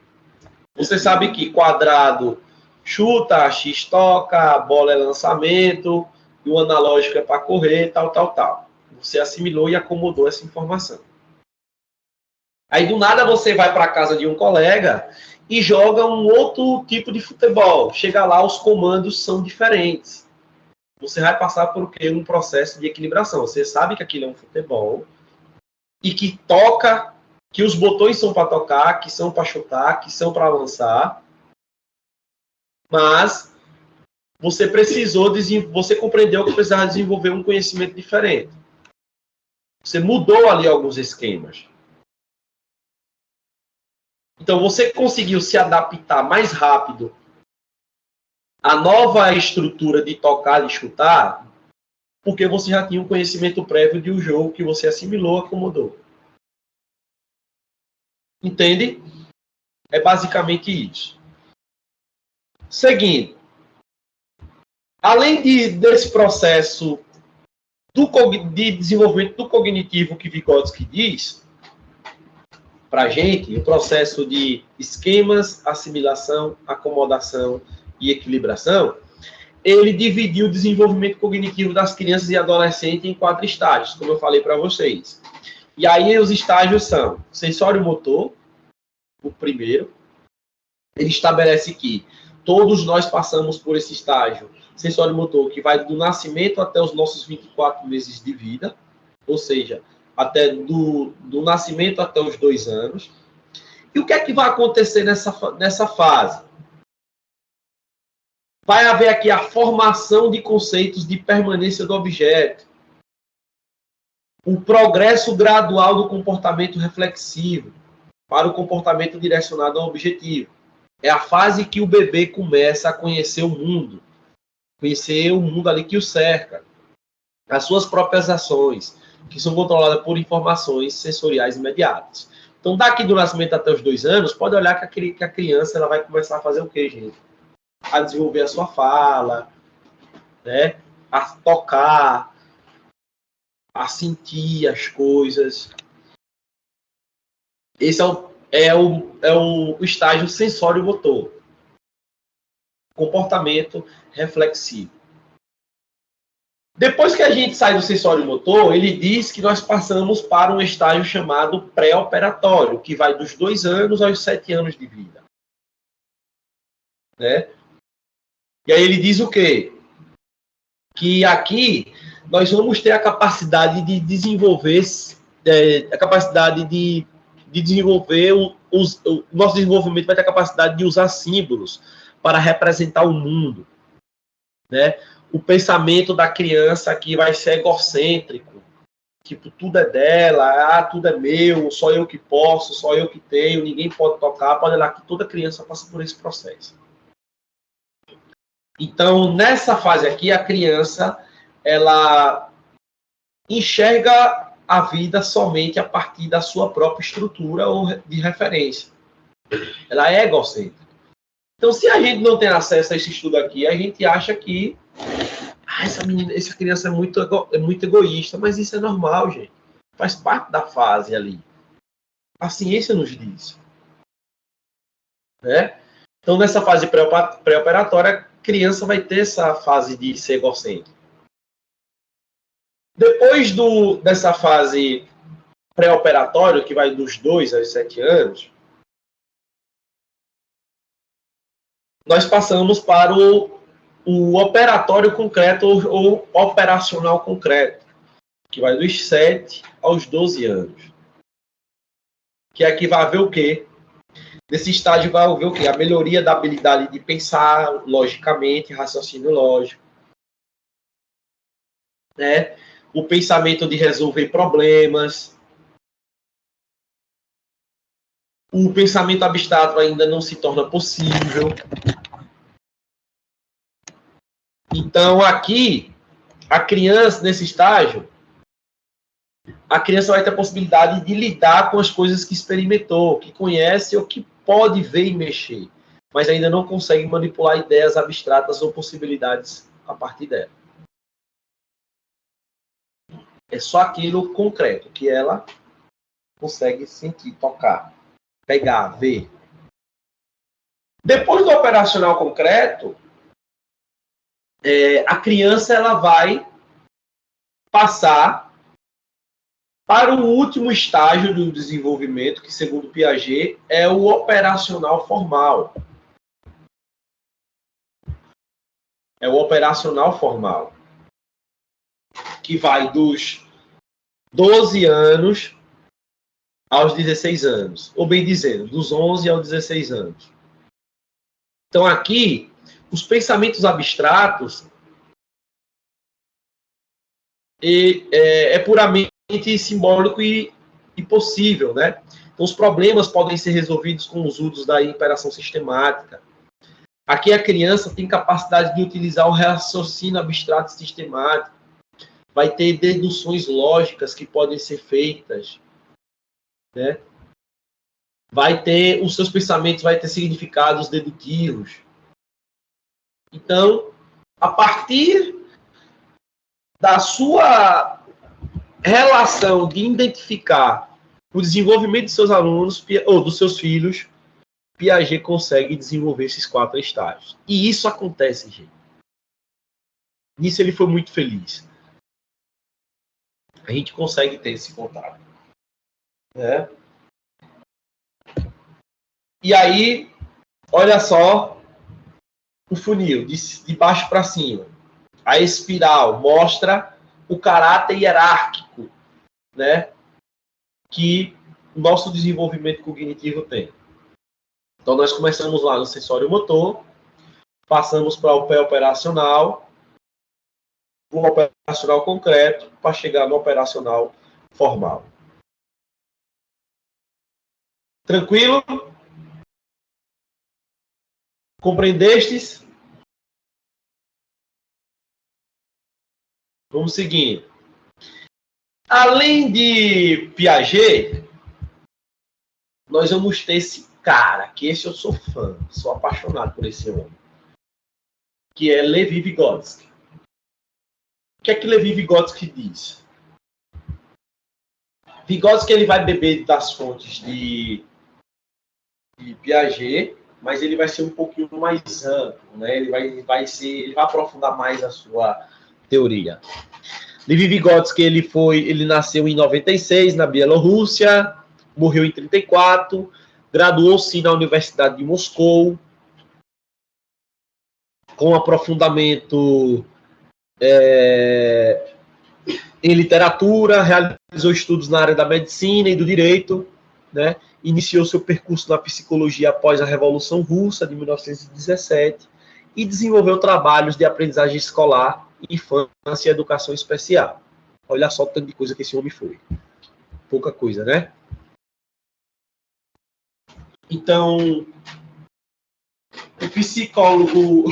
Você sabe que quadrado chuta, X toca, a bola é lançamento, e o analógico é para correr, tal, tal, tal. Você assimilou e acomodou essa informação. Aí, do nada, você vai para a casa de um colega e joga um outro tipo de futebol. Chega lá, os comandos são diferentes. Você vai passar por um processo de equilibração. Você sabe que aquilo é um futebol e que toca, que os botões são para tocar, que são para chutar, que são para lançar, mas você compreendeu que precisava desenvolver um conhecimento diferente. Você mudou ali alguns esquemas. Então, você conseguiu se adaptar mais rápido à nova estrutura de tocar e chutar, porque você já tinha um conhecimento prévio de um jogo que você assimilou, acomodou. Entende? É basicamente isso. Seguindo. Além desse processo de desenvolvimento do cognitivo que Vygotsky diz, para a gente, o processo de esquemas, assimilação, acomodação e equilibração, ele dividiu o desenvolvimento cognitivo das crianças e adolescentes em 4 estágios, como eu falei para vocês. E aí os estágios são sensório-motor, o primeiro. Ele estabelece que todos nós passamos por esse estágio sensório-motor, que vai do nascimento até os nossos 24 meses de vida, ou seja, até do nascimento até os 2 anos. E o que é que vai acontecer nessa fase? Vai haver aqui a formação de conceitos de permanência do objeto, o progresso gradual do comportamento reflexivo para o comportamento direcionado ao objetivo. É a fase que o bebê começa a conhecer o mundo ali que o cerca, as suas próprias ações, que são controladas por informações sensoriais imediatas. Então, daqui do nascimento até os 2 anos, pode olhar que a criança ela vai começar a fazer o quê, gente? A desenvolver a sua fala, né? A tocar, a sentir as coisas. Esse é o estágio sensório-motor. Comportamento reflexivo. Depois que a gente sai do sensório-motor, ele diz que nós passamos para um estágio chamado pré-operatório, que vai dos 2 anos aos 7 anos de vida. Né? E aí ele diz o quê? Que aqui nós vamos ter a capacidade de desenvolver, o nosso desenvolvimento vai ter a capacidade de usar símbolos para representar o mundo. Né? O pensamento da criança aqui vai ser egocêntrico. Tipo, tudo é dela, tudo é meu, só eu que posso, só eu que tenho, ninguém pode tocar. Pode olhar que toda criança passa por esse processo. Então, nessa fase aqui, a criança, ela enxerga a vida somente a partir da sua própria estrutura ou de referência. Ela é egocêntrica. Então, se a gente não tem acesso a esse estudo aqui, a gente acha que essa criança é muito egoísta, mas isso é normal, gente. Faz parte da fase ali. A ciência nos diz. Né? Então, nessa fase pré-operatória, a criança vai ter essa fase de ser egocêntrica. Depois dessa fase pré-operatória, que vai dos 2 aos 7 anos, nós passamos para o operatório concreto ou operacional concreto, que vai dos 7 aos 12 anos. Que aqui vai haver o quê? Nesse estágio vai haver o quê? A melhoria da habilidade de pensar logicamente, raciocínio lógico. Né? O pensamento de resolver problemas. O pensamento abstrato ainda não se torna possível. Então, aqui, a criança, nesse estágio, a criança vai ter a possibilidade de lidar com as coisas que experimentou, que conhece ou que pode ver e mexer, mas ainda não consegue manipular ideias abstratas ou possibilidades a partir dela. É só aquilo concreto que ela consegue sentir, tocar, pegar, ver. Depois do operacional concreto, a criança ela vai passar para o último estágio do desenvolvimento, que, segundo Piaget, é o operacional formal. É o operacional formal, que vai dos 12 anos aos 16 anos, ou bem dizendo, dos 11 aos 16 anos. Então, aqui, os pensamentos abstratos é puramente simbólico e possível, né? Então, os problemas podem ser resolvidos com os usos da interação sistemática. Aqui a criança tem capacidade de utilizar o raciocínio abstrato sistemático, vai ter deduções lógicas que podem ser feitas, né? Vai ter, os seus pensamentos vai ter significados dedutivos. Então, a partir da sua relação de identificar o desenvolvimento de seus alunos ou dos seus filhos, Piaget consegue desenvolver esses 4 estágios. E isso acontece, gente. Nisso ele foi muito feliz. A gente consegue ter esse contato. Né? E aí, olha só o funil, de baixo para cima. A espiral mostra o caráter hierárquico, né, que o nosso desenvolvimento cognitivo tem. Então, nós começamos lá no sensório motor, passamos para o pré-operacional, o operacional concreto, para chegar no operacional formal. Tranquilo? Compreendestes? Vamos seguir. Além de Piaget, nós vamos ter esse cara, que esse eu sou fã, sou apaixonado por esse homem, que é Levi Vygotsky. O que é que Levi Vygotsky diz? Vygotsky ele vai beber das fontes de Piaget, mas ele vai ser um pouquinho mais amplo, né? Ele vai aprofundar mais a sua teoria. Levi Vygotsky ele nasceu em 96 na Bielorrússia, morreu em 34, graduou-se na Universidade de Moscou, com aprofundamento em literatura, realizou estudos na área da medicina e do direito, né? Iniciou seu percurso na psicologia após a Revolução Russa de 1917 e desenvolveu trabalhos de aprendizagem escolar, infância e educação especial. Olha só o tanto de coisa que esse homem foi. Pouca coisa, né? Então, o psicólogo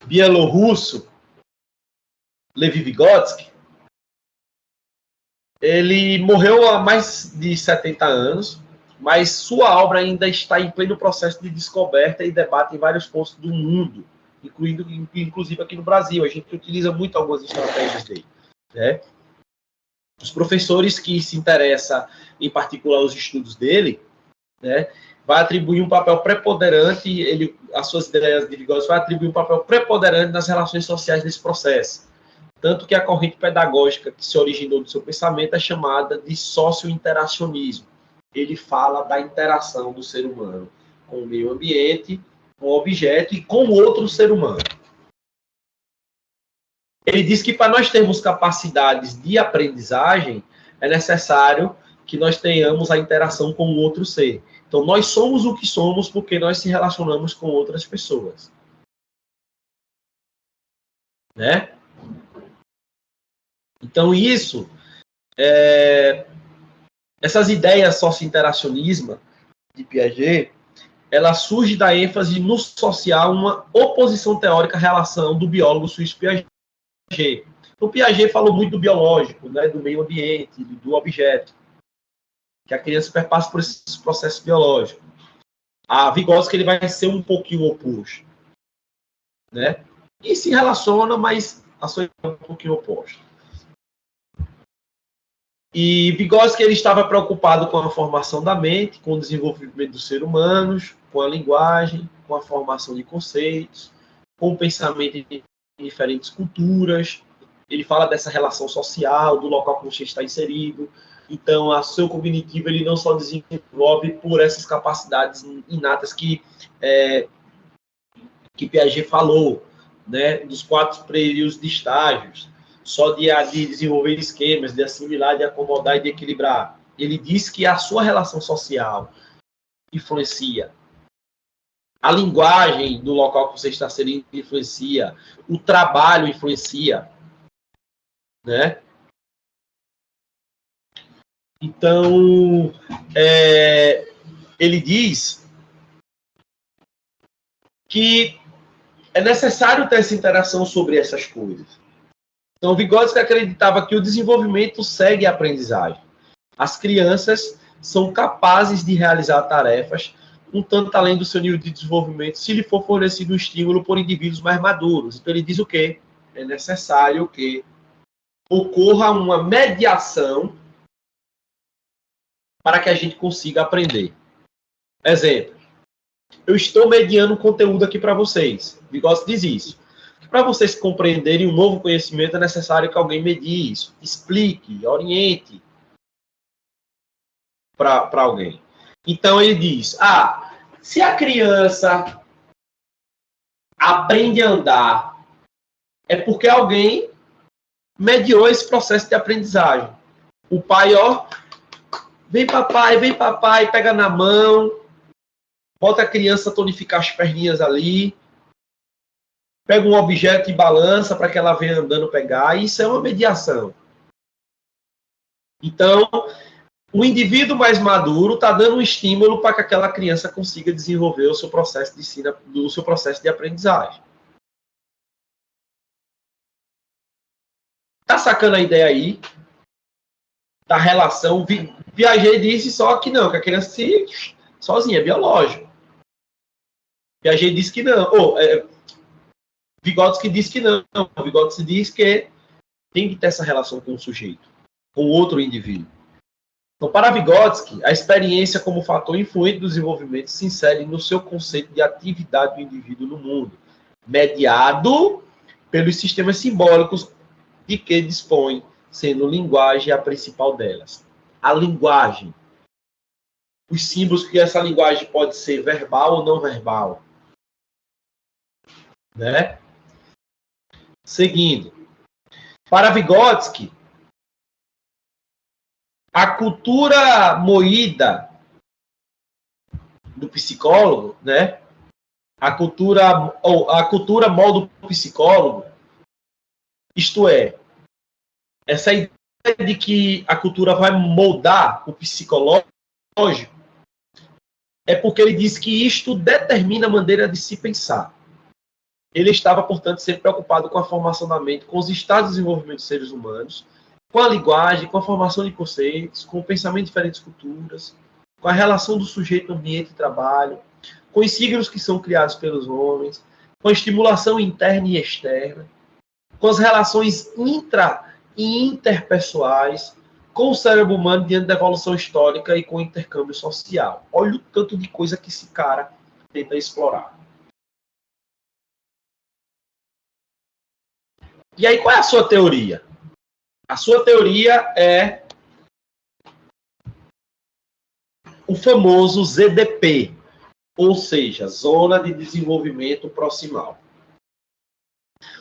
bielorrusso Levi Vygotsky, ele morreu há mais de 70 anos, mas sua obra ainda está em pleno processo de descoberta e debate em vários pontos do mundo, inclusive aqui no Brasil. A gente utiliza muito algumas estratégias dele, né? Os professores que se interessam, em particular, os estudos dele, né, vai atribuir um papel preponderante, as suas ideias de Vygotsky vai atribuir um papel preponderante nas relações sociais desse processo. Tanto que a corrente pedagógica que se originou do seu pensamento é chamada de socio-interacionismo. Ele fala da interação do ser humano com o meio ambiente, com o objeto e com o outro ser humano. Ele diz que para nós termos capacidades de aprendizagem, é necessário que nós tenhamos a interação com o outro ser. Então, nós somos o que somos porque nós se relacionamos com outras pessoas. Né? Então, essas ideias socio-interacionismo de Piaget, ela surge da ênfase no social uma oposição teórica à relação do biólogo suíço Piaget. O Piaget falou muito do biológico, né, do meio ambiente, do objeto, que a criança perpassa por esses processos biológicos. A Vygotsky ele vai ser um pouquinho oposto, né? E se relaciona, mas a sua é um pouquinho oposta. E Vygotsky ele estava preocupado com a formação da mente, com o desenvolvimento dos seres humanos, com a linguagem, com a formação de conceitos, com o pensamento em diferentes culturas. Ele fala dessa relação social, do local que você está inserido. Então, o seu cognitivo ele não só desenvolve por essas capacidades inatas que Piaget falou, né, dos 4 períodos de estágios, só de desenvolver esquemas, de assimilar, de acomodar e de equilibrar. Ele diz que a sua relação social influencia, a linguagem do local que você está inserindo influencia, o trabalho influencia, né? Então, ele diz que é necessário ter essa interação sobre essas coisas. Então, Vygotsky acreditava que o desenvolvimento segue a aprendizagem. As crianças são capazes de realizar tarefas um tanto além do seu nível de desenvolvimento, se lhe for fornecido um estímulo por indivíduos mais maduros. Então, ele diz o quê? É necessário que ocorra uma mediação para que a gente consiga aprender. Exemplo. Eu estou mediando um conteúdo aqui para vocês. Vygotsky diz isso. Para vocês compreenderem um novo conhecimento, é necessário que alguém medie isso. Explique, oriente para alguém. Então, ele diz, se a criança aprende a andar, é porque alguém mediou esse processo de aprendizagem. O pai, vem papai, pega na mão, bota a criança a tonificar as perninhas ali, pega um objeto e balança para que ela venha andando pegar. Isso é uma mediação. Então, o indivíduo mais maduro está dando um estímulo para que aquela criança consiga desenvolver o seu processo de ensino, o seu processo de aprendizagem. Tá sacando a ideia aí? Da relação. Piaget disse só que não, que a criança sozinha, é biológico. Piaget disse que não. Vygotsky diz que não. Vygotsky diz que tem que ter essa relação com o sujeito, com outro indivíduo. Então, para Vygotsky, a experiência como fator influente do desenvolvimento se insere no seu conceito de atividade do indivíduo no mundo, mediado pelos sistemas simbólicos de que dispõe, sendo linguagem a principal delas. A linguagem. Os símbolos que essa linguagem pode ser verbal ou não verbal. Né? Seguindo. Para Vygotsky, a cultura moída do psicólogo, né? A cultura molda o psicólogo, isto é, essa ideia de que a cultura vai moldar o psicológico, é porque ele diz que isto determina a maneira de se pensar. Ele estava, portanto, sempre preocupado com a formação da mente, com os estados de desenvolvimento dos seres humanos, com a linguagem, com a formação de conceitos, com o pensamento de diferentes culturas, com a relação do sujeito ambiente e trabalho, com os signos que são criados pelos homens, com a estimulação interna e externa, com as relações intra e interpessoais, com o cérebro humano diante da evolução histórica e com o intercâmbio social. Olha o tanto de coisa que esse cara tenta explorar. E aí, qual é a sua teoria? A sua teoria é o famoso ZDP, ou seja, Zona de Desenvolvimento Proximal.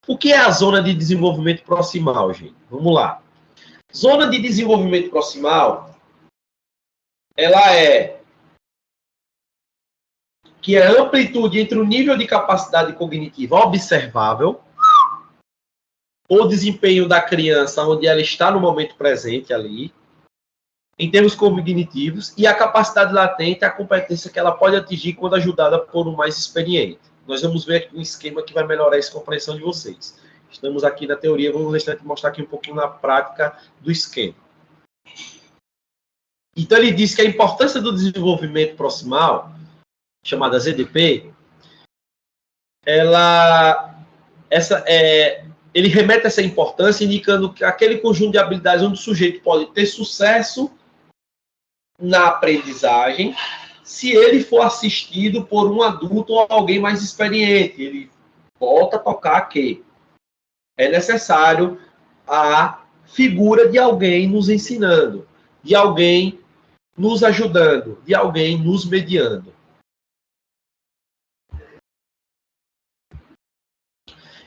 O que é a Zona de Desenvolvimento Proximal, gente? Vamos lá. Zona de Desenvolvimento Proximal, ela é que é a amplitude entre o nível de capacidade cognitiva observável, o desempenho da criança onde ela está no momento presente ali, em termos cognitivos, e a capacidade latente, a competência que ela pode atingir quando ajudada por um mais experiente. Nós vamos ver aqui um esquema que vai melhorar essa compreensão de vocês. Estamos aqui na teoria, vamos mostrar aqui um pouquinho na prática do esquema. Então ele diz que a importância do desenvolvimento proximal, chamada ZDP, ele remete essa importância, indicando que aquele conjunto de habilidades onde o sujeito pode ter sucesso na aprendizagem, se ele for assistido por um adulto ou alguém mais experiente. Ele volta a tocar que é necessário a figura de alguém nos ensinando, de alguém nos ajudando, de alguém nos mediando.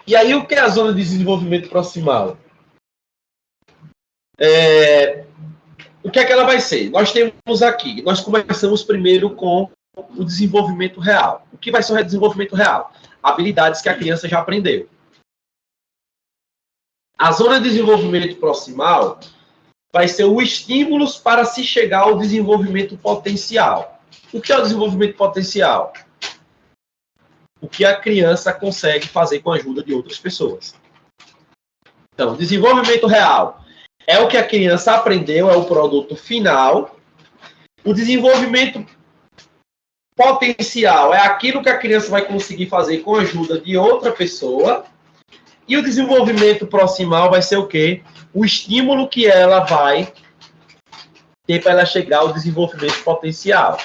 E aí, o que é a zona de desenvolvimento proximal? O que é que ela vai ser? Nós temos aqui, nós começamos primeiro com o desenvolvimento real. O que vai ser o desenvolvimento real? Habilidades que a criança já aprendeu. A zona de desenvolvimento proximal vai ser o estímulo para se chegar ao desenvolvimento potencial. O que é o desenvolvimento potencial? O que a criança consegue fazer com a ajuda de outras pessoas. Então, desenvolvimento real é o que a criança aprendeu, é o produto final. O desenvolvimento potencial é aquilo que a criança vai conseguir fazer com a ajuda de outra pessoa. E o desenvolvimento proximal vai ser o quê? O estímulo que ela vai ter para ela chegar ao desenvolvimento potencial.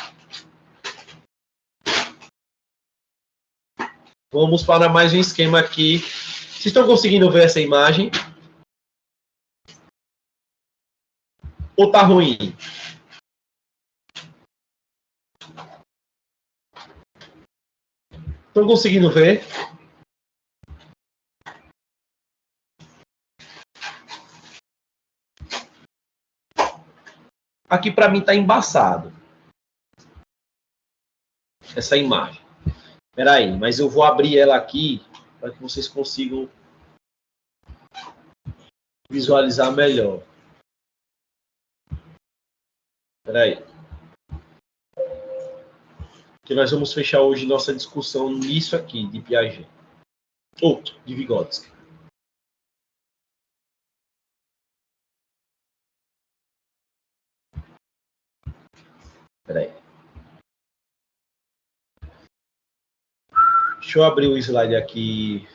Vamos para mais um esquema aqui. Vocês estão conseguindo ver essa imagem? Ou tá ruim? Estão conseguindo ver? Aqui para mim está embaçado. Essa imagem. Espera aí, mas eu vou abrir ela aqui para que vocês consigam visualizar melhor. Espera aí. Que nós vamos fechar hoje nossa discussão nisso aqui, de Piaget. Ou de Vygotsky. Espera aí. Deixa eu abrir o slide aqui.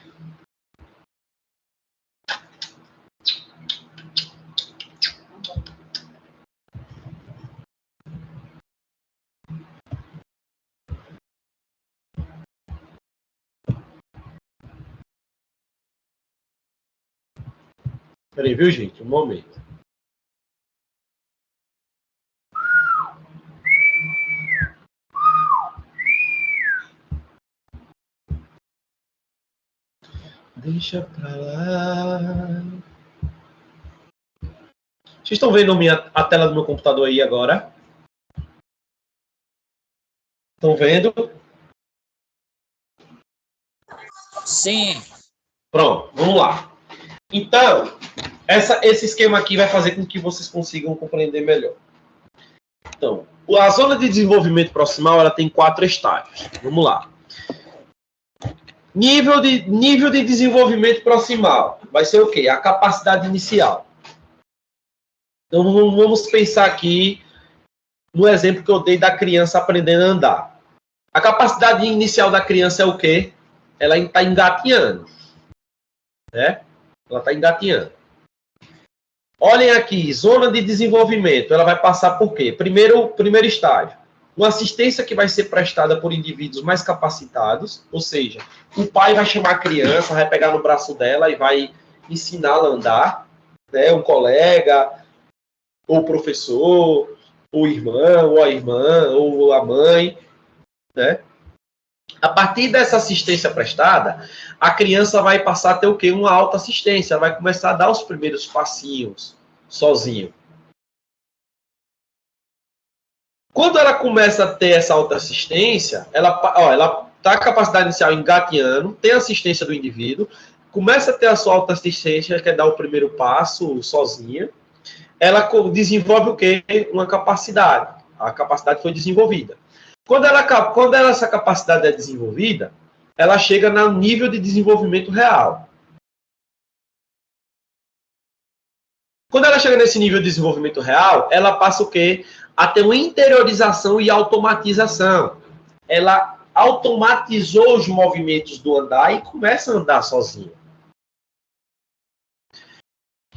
Espera aí, viu, gente? Um momento. Deixa pra lá. Vocês estão vendo a tela do meu computador aí agora? Estão vendo? Sim. Pronto, vamos lá. Então, esse esquema aqui vai fazer com que vocês consigam compreender melhor. Então, a zona de desenvolvimento proximal ela tem 4 estágios. Vamos lá. Nível de desenvolvimento proximal vai ser o quê? A capacidade inicial. Então, vamos pensar aqui no exemplo que eu dei da criança aprendendo a andar. A capacidade inicial da criança é o quê? Ela está engatinhando. Né? Ela está engatinhando. Olhem aqui, zona de desenvolvimento. Ela vai passar por quê? Primeiro estágio. Uma assistência que vai ser prestada por indivíduos mais capacitados, ou seja, o pai vai chamar a criança, vai pegar no braço dela e vai ensiná-la a andar, né? Um colega, ou professor, ou irmão, ou a irmã, ou a mãe, né? A partir dessa assistência prestada, a criança vai passar a ter o quê? Uma autoassistência, ela vai começar a dar os primeiros passinhos sozinho. Quando ela começa a ter essa autoassistência, ela está a capacidade inicial engateando, tem a assistência do indivíduo, começa a ter a sua autoassistência, quer dar o primeiro passo sozinha, ela desenvolve o quê? Uma capacidade. A capacidade foi desenvolvida. Quando essa capacidade é desenvolvida, ela chega no nível de desenvolvimento real. Quando ela chega nesse nível de desenvolvimento real, ela passa o quê? A ter uma interiorização e automatização. Ela automatizou os movimentos do andar e começa a andar sozinha.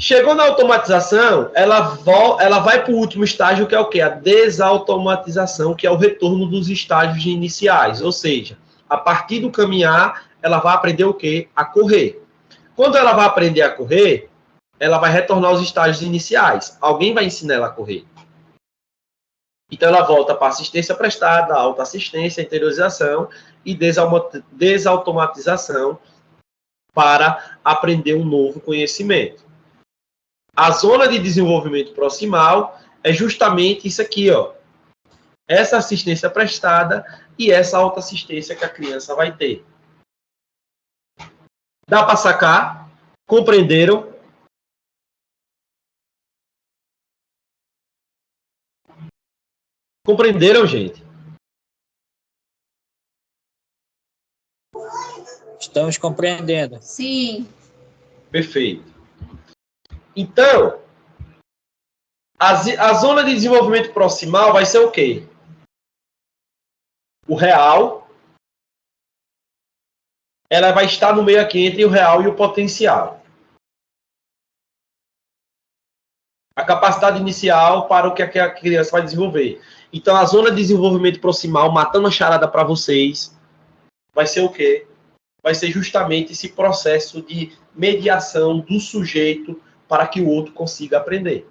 Chegou na automatização, ela vai para o último estágio, que é o quê? A desautomatização, que é o retorno dos estágios iniciais. Ou seja, a partir do caminhar, ela vai aprender o quê? A correr. Quando ela vai aprender a correr, ela vai retornar aos estágios iniciais. Alguém vai ensinar ela a correr. Então, ela volta para assistência prestada, autoassistência, interiorização e desautomatização para aprender um novo conhecimento. A zona de desenvolvimento proximal é justamente isso aqui, ó. Essa assistência prestada e essa autoassistência que a criança vai ter. Dá para sacar? Compreenderam? Compreenderam, gente? Estamos compreendendo. Sim. Perfeito. Então, a zona de desenvolvimento proximal vai ser o quê? O real. Ela vai estar no meio aqui entre o real e o potencial. A capacidade inicial para o que a criança vai desenvolver. Então, a zona de desenvolvimento proximal, matando a charada para vocês, vai ser o quê? Vai ser justamente esse processo de mediação do sujeito para que o outro consiga aprender.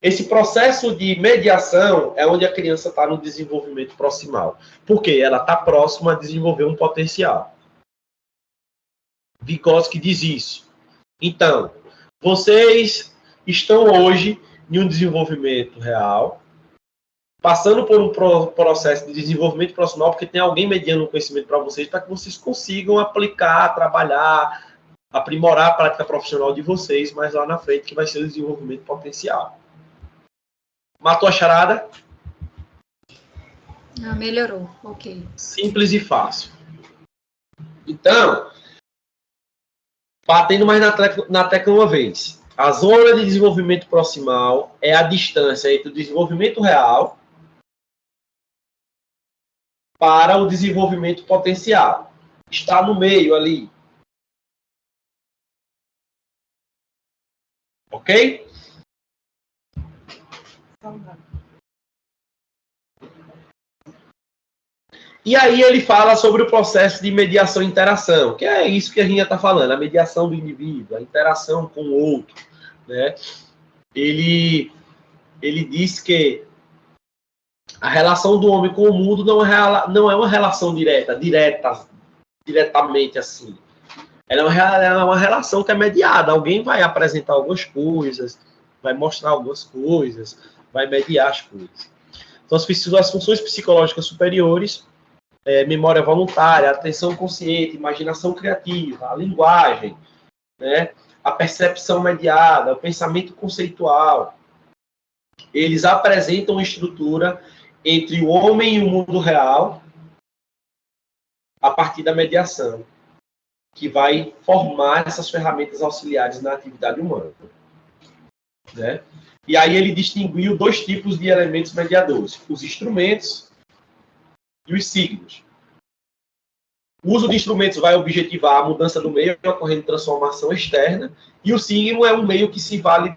Esse processo de mediação é onde a criança está no desenvolvimento proximal. Porque ela está próxima a desenvolver um potencial. Vygotsky diz isso. Então, vocês estão hoje em um desenvolvimento real, passando por um processo de desenvolvimento proximal, porque tem alguém mediando o conhecimento para vocês, para que vocês consigam aplicar, trabalhar, aprimorar a prática profissional de vocês, mas lá na frente que vai ser o desenvolvimento potencial. Matou a charada? Ah, melhorou. Ok. Simples e fácil. Então, batendo mais na tecla uma vez. A zona de desenvolvimento proximal é a distância entre o desenvolvimento real para o desenvolvimento potencial. Está no meio ali. Ok? E aí ele fala sobre o processo de mediação e interação, que é isso que a gente já está falando, a mediação do indivíduo, a interação com o outro. Né? Ele diz que a relação do homem com o mundo não é uma relação diretamente assim. Ela é uma relação que é mediada. Alguém vai apresentar algumas coisas, vai mostrar algumas coisas, vai mediar as coisas. Então, as funções psicológicas superiores, memória voluntária, atenção consciente, imaginação criativa, a linguagem, né? A percepção mediada, o pensamento conceitual, eles apresentam uma estrutura entre o homem e o mundo real a partir da mediação, que vai formar essas ferramentas auxiliares na atividade humana. Né? E aí ele distinguiu dois tipos de elementos mediadores, os instrumentos e os signos. O uso de instrumentos vai objetivar a mudança do meio, ocorrendo transformação externa, e o signo é um meio que se vale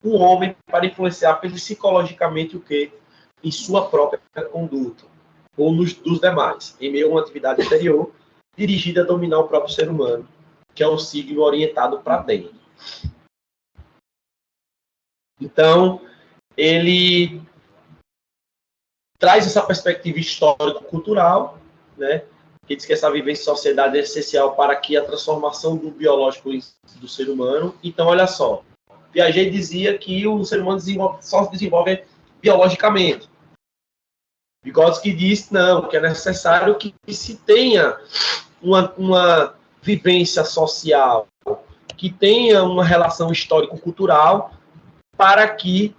o homem para influenciar psicologicamente o quê? Em sua própria conduta, ou dos demais, em meio a uma atividade exterior, dirigida a dominar o próprio ser humano, que é o signo orientado para dentro. Então, ele traz essa perspectiva histórico-cultural, né, que diz que essa vivência em sociedade é essencial para que a transformação do biológico do ser humano. Então, olha só, Piaget dizia que o ser humano só se desenvolve biologicamente. Vygotsky diz não, que é necessário que se tenha uma vivência social, que tenha uma relação histórico-cultural para que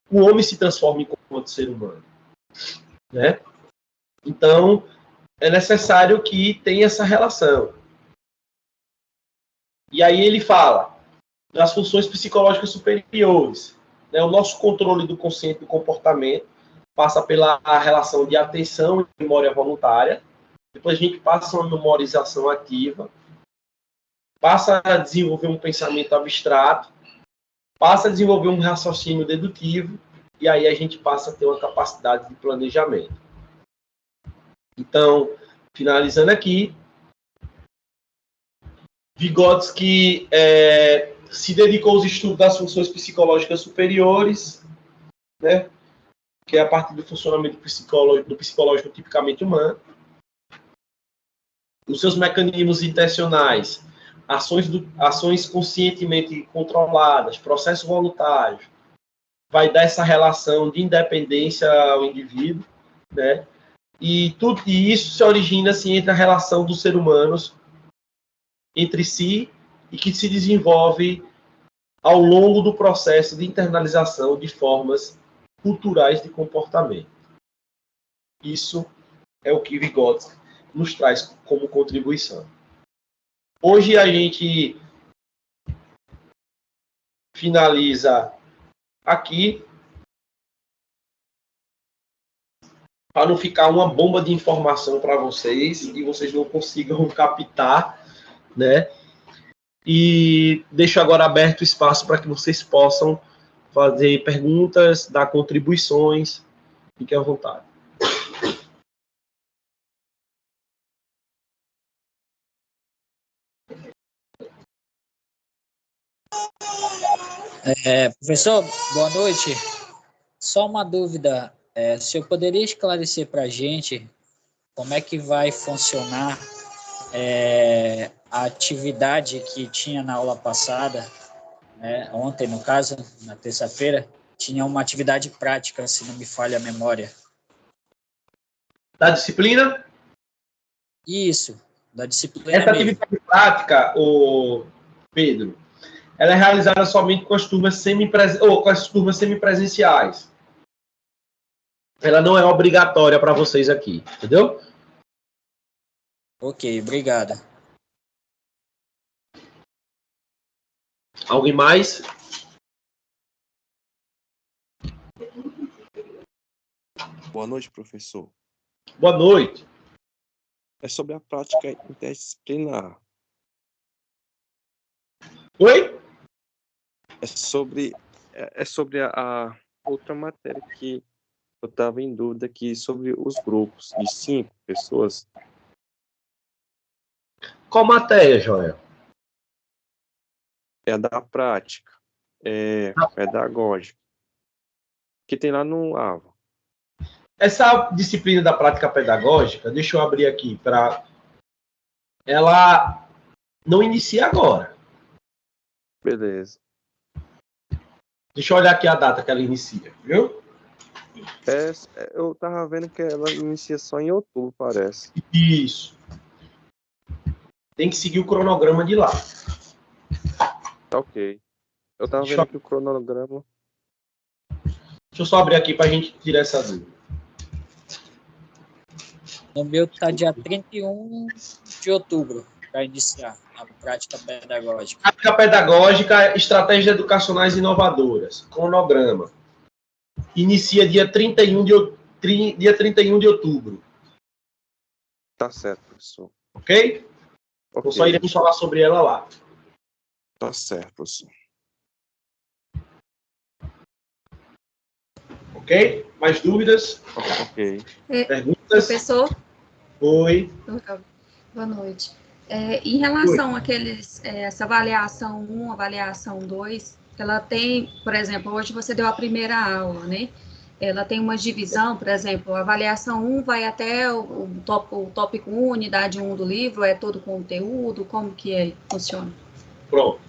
o homem se transforme enquanto ser humano. Né? Então, é necessário que tenha essa relação. E aí ele fala das funções psicológicas superiores. Né? O nosso controle do consciente do comportamento passa pela relação de atenção e memória voluntária. Depois a gente passa uma memorização ativa. passa a desenvolver um pensamento abstrato, passa a desenvolver um raciocínio dedutivo, e aí a gente passa a ter uma capacidade de planejamento. Então, finalizando aqui, Vygotsky se dedicou aos estudos das funções psicológicas superiores, né, que é a partir do funcionamento do psicológico tipicamente humano. Os seus mecanismos intencionais, ações conscientemente controladas, processos voluntários, vai dar essa relação de independência ao indivíduo, né? E isso se origina assim, entre a relação dos seres humanos entre si e que se desenvolve ao longo do processo de internalização de formas culturais de comportamento. Isso é o que Vygotsky nos traz como contribuição. Hoje a gente finaliza aqui, para não ficar uma bomba de informação para vocês e vocês não consigam captar, né? E deixo agora aberto o espaço para que vocês possam fazer perguntas, dar contribuições. Fiquem à vontade. Professor, boa noite. Só uma dúvida. O senhor poderia esclarecer para a gente como é que vai funcionar a atividade que tinha na aula passada, né? Ontem, no caso, na terça-feira, tinha uma atividade prática, se não me falha a memória. Da disciplina? Isso, da disciplina Essa mesmo. atividade prática, Pedro, ela é realizada somente com as turmas semipresenciais. Ela não é obrigatória para vocês aqui, entendeu? Ok, obrigado. Alguém mais? Boa noite, professor. Boa noite. É sobre a prática interdisciplinar. Oi? É sobre a outra matéria que eu estava em dúvida aqui, sobre os grupos de 5 pessoas. Qual matéria, Joel? É a da prática, pedagógica, que tem lá no AVA. Essa disciplina da prática pedagógica, deixa eu abrir aqui para... Ela não inicia agora. Beleza. Deixa eu olhar aqui a data que ela inicia, viu? Eu tava vendo que ela inicia só em outubro, parece. Isso. Tem que seguir o cronograma de lá. Tá ok. Eu tava vendo aqui o cronograma. Deixa eu só abrir aqui para a gente tirar essa dúvida. No meu está dia 31 de outubro para iniciar a prática pedagógica. Prática pedagógica, estratégias educacionais inovadoras. Cronograma. Inicia dia 31 de outubro. Tá certo, professor. Ok? Então só iremos falar sobre ela lá. Tá certo, professor. Ok? Mais dúvidas? Ok. Perguntas? Professor? Oi. Boa noite. Em relação essa avaliação 1, avaliação 2, ela tem, por exemplo, hoje você deu a primeira aula, né? Ela tem uma divisão, por exemplo, a avaliação 1 vai até o tópico 1, unidade 1 do livro, é todo o conteúdo, como que funciona? Pronto.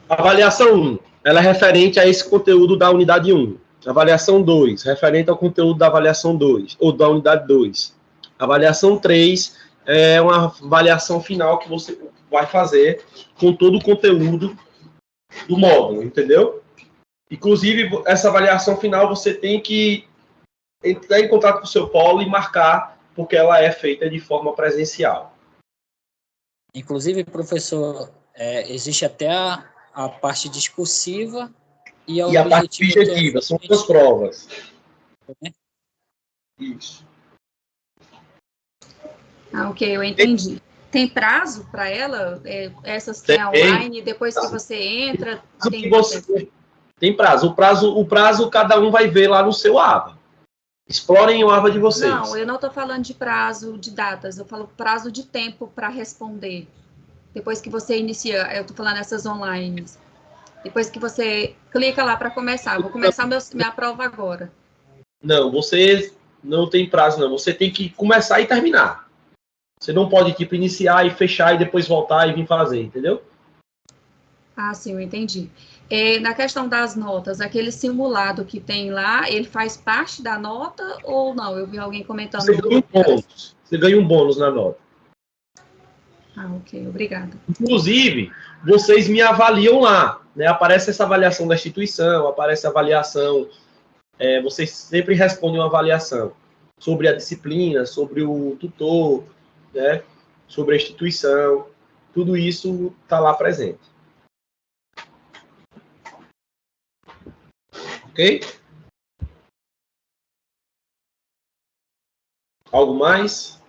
Avaliação 1, ela é referente a esse conteúdo da unidade 1. Avaliação 2, referente ao conteúdo da avaliação 2, ou da unidade 2. Avaliação 3 é uma avaliação final que você vai fazer com todo o conteúdo do módulo, entendeu? Inclusive, essa avaliação final você tem que entrar em contato com o seu polo e marcar, porque ela é feita de forma presencial. Inclusive, professor, existe até a parte discursiva e a parte objetiva, são duas provas. Isso. Ok, eu entendi. Tem prazo para ela? Essas que é online, depois que você entra, tem prazo. O prazo cada um vai ver lá no seu aba. Explorem o aba de vocês. Não, eu não estou falando de prazo de datas, eu falo prazo de tempo para responder. Depois que você inicia, eu estou falando essas online. Depois que você clica lá para começar, vou começar minha prova agora. Não, você não tem prazo, não. Você tem que começar e terminar. Você não pode, tipo, iniciar e fechar e depois voltar e vir fazer, entendeu? Ah, sim, eu entendi. Na questão das notas, aquele simulado que tem lá, ele faz parte da nota ou não? Eu vi alguém comentando. Você ganha um bônus. Você ganha um bônus na nota. Ah, ok, obrigada. Inclusive, vocês me avaliam lá, né? Aparece essa avaliação da instituição, aparece a avaliação. Vocês sempre respondem uma avaliação sobre a disciplina, sobre o tutor, né? Sobre a instituição. Tudo isso está lá presente. Ok? Algo mais?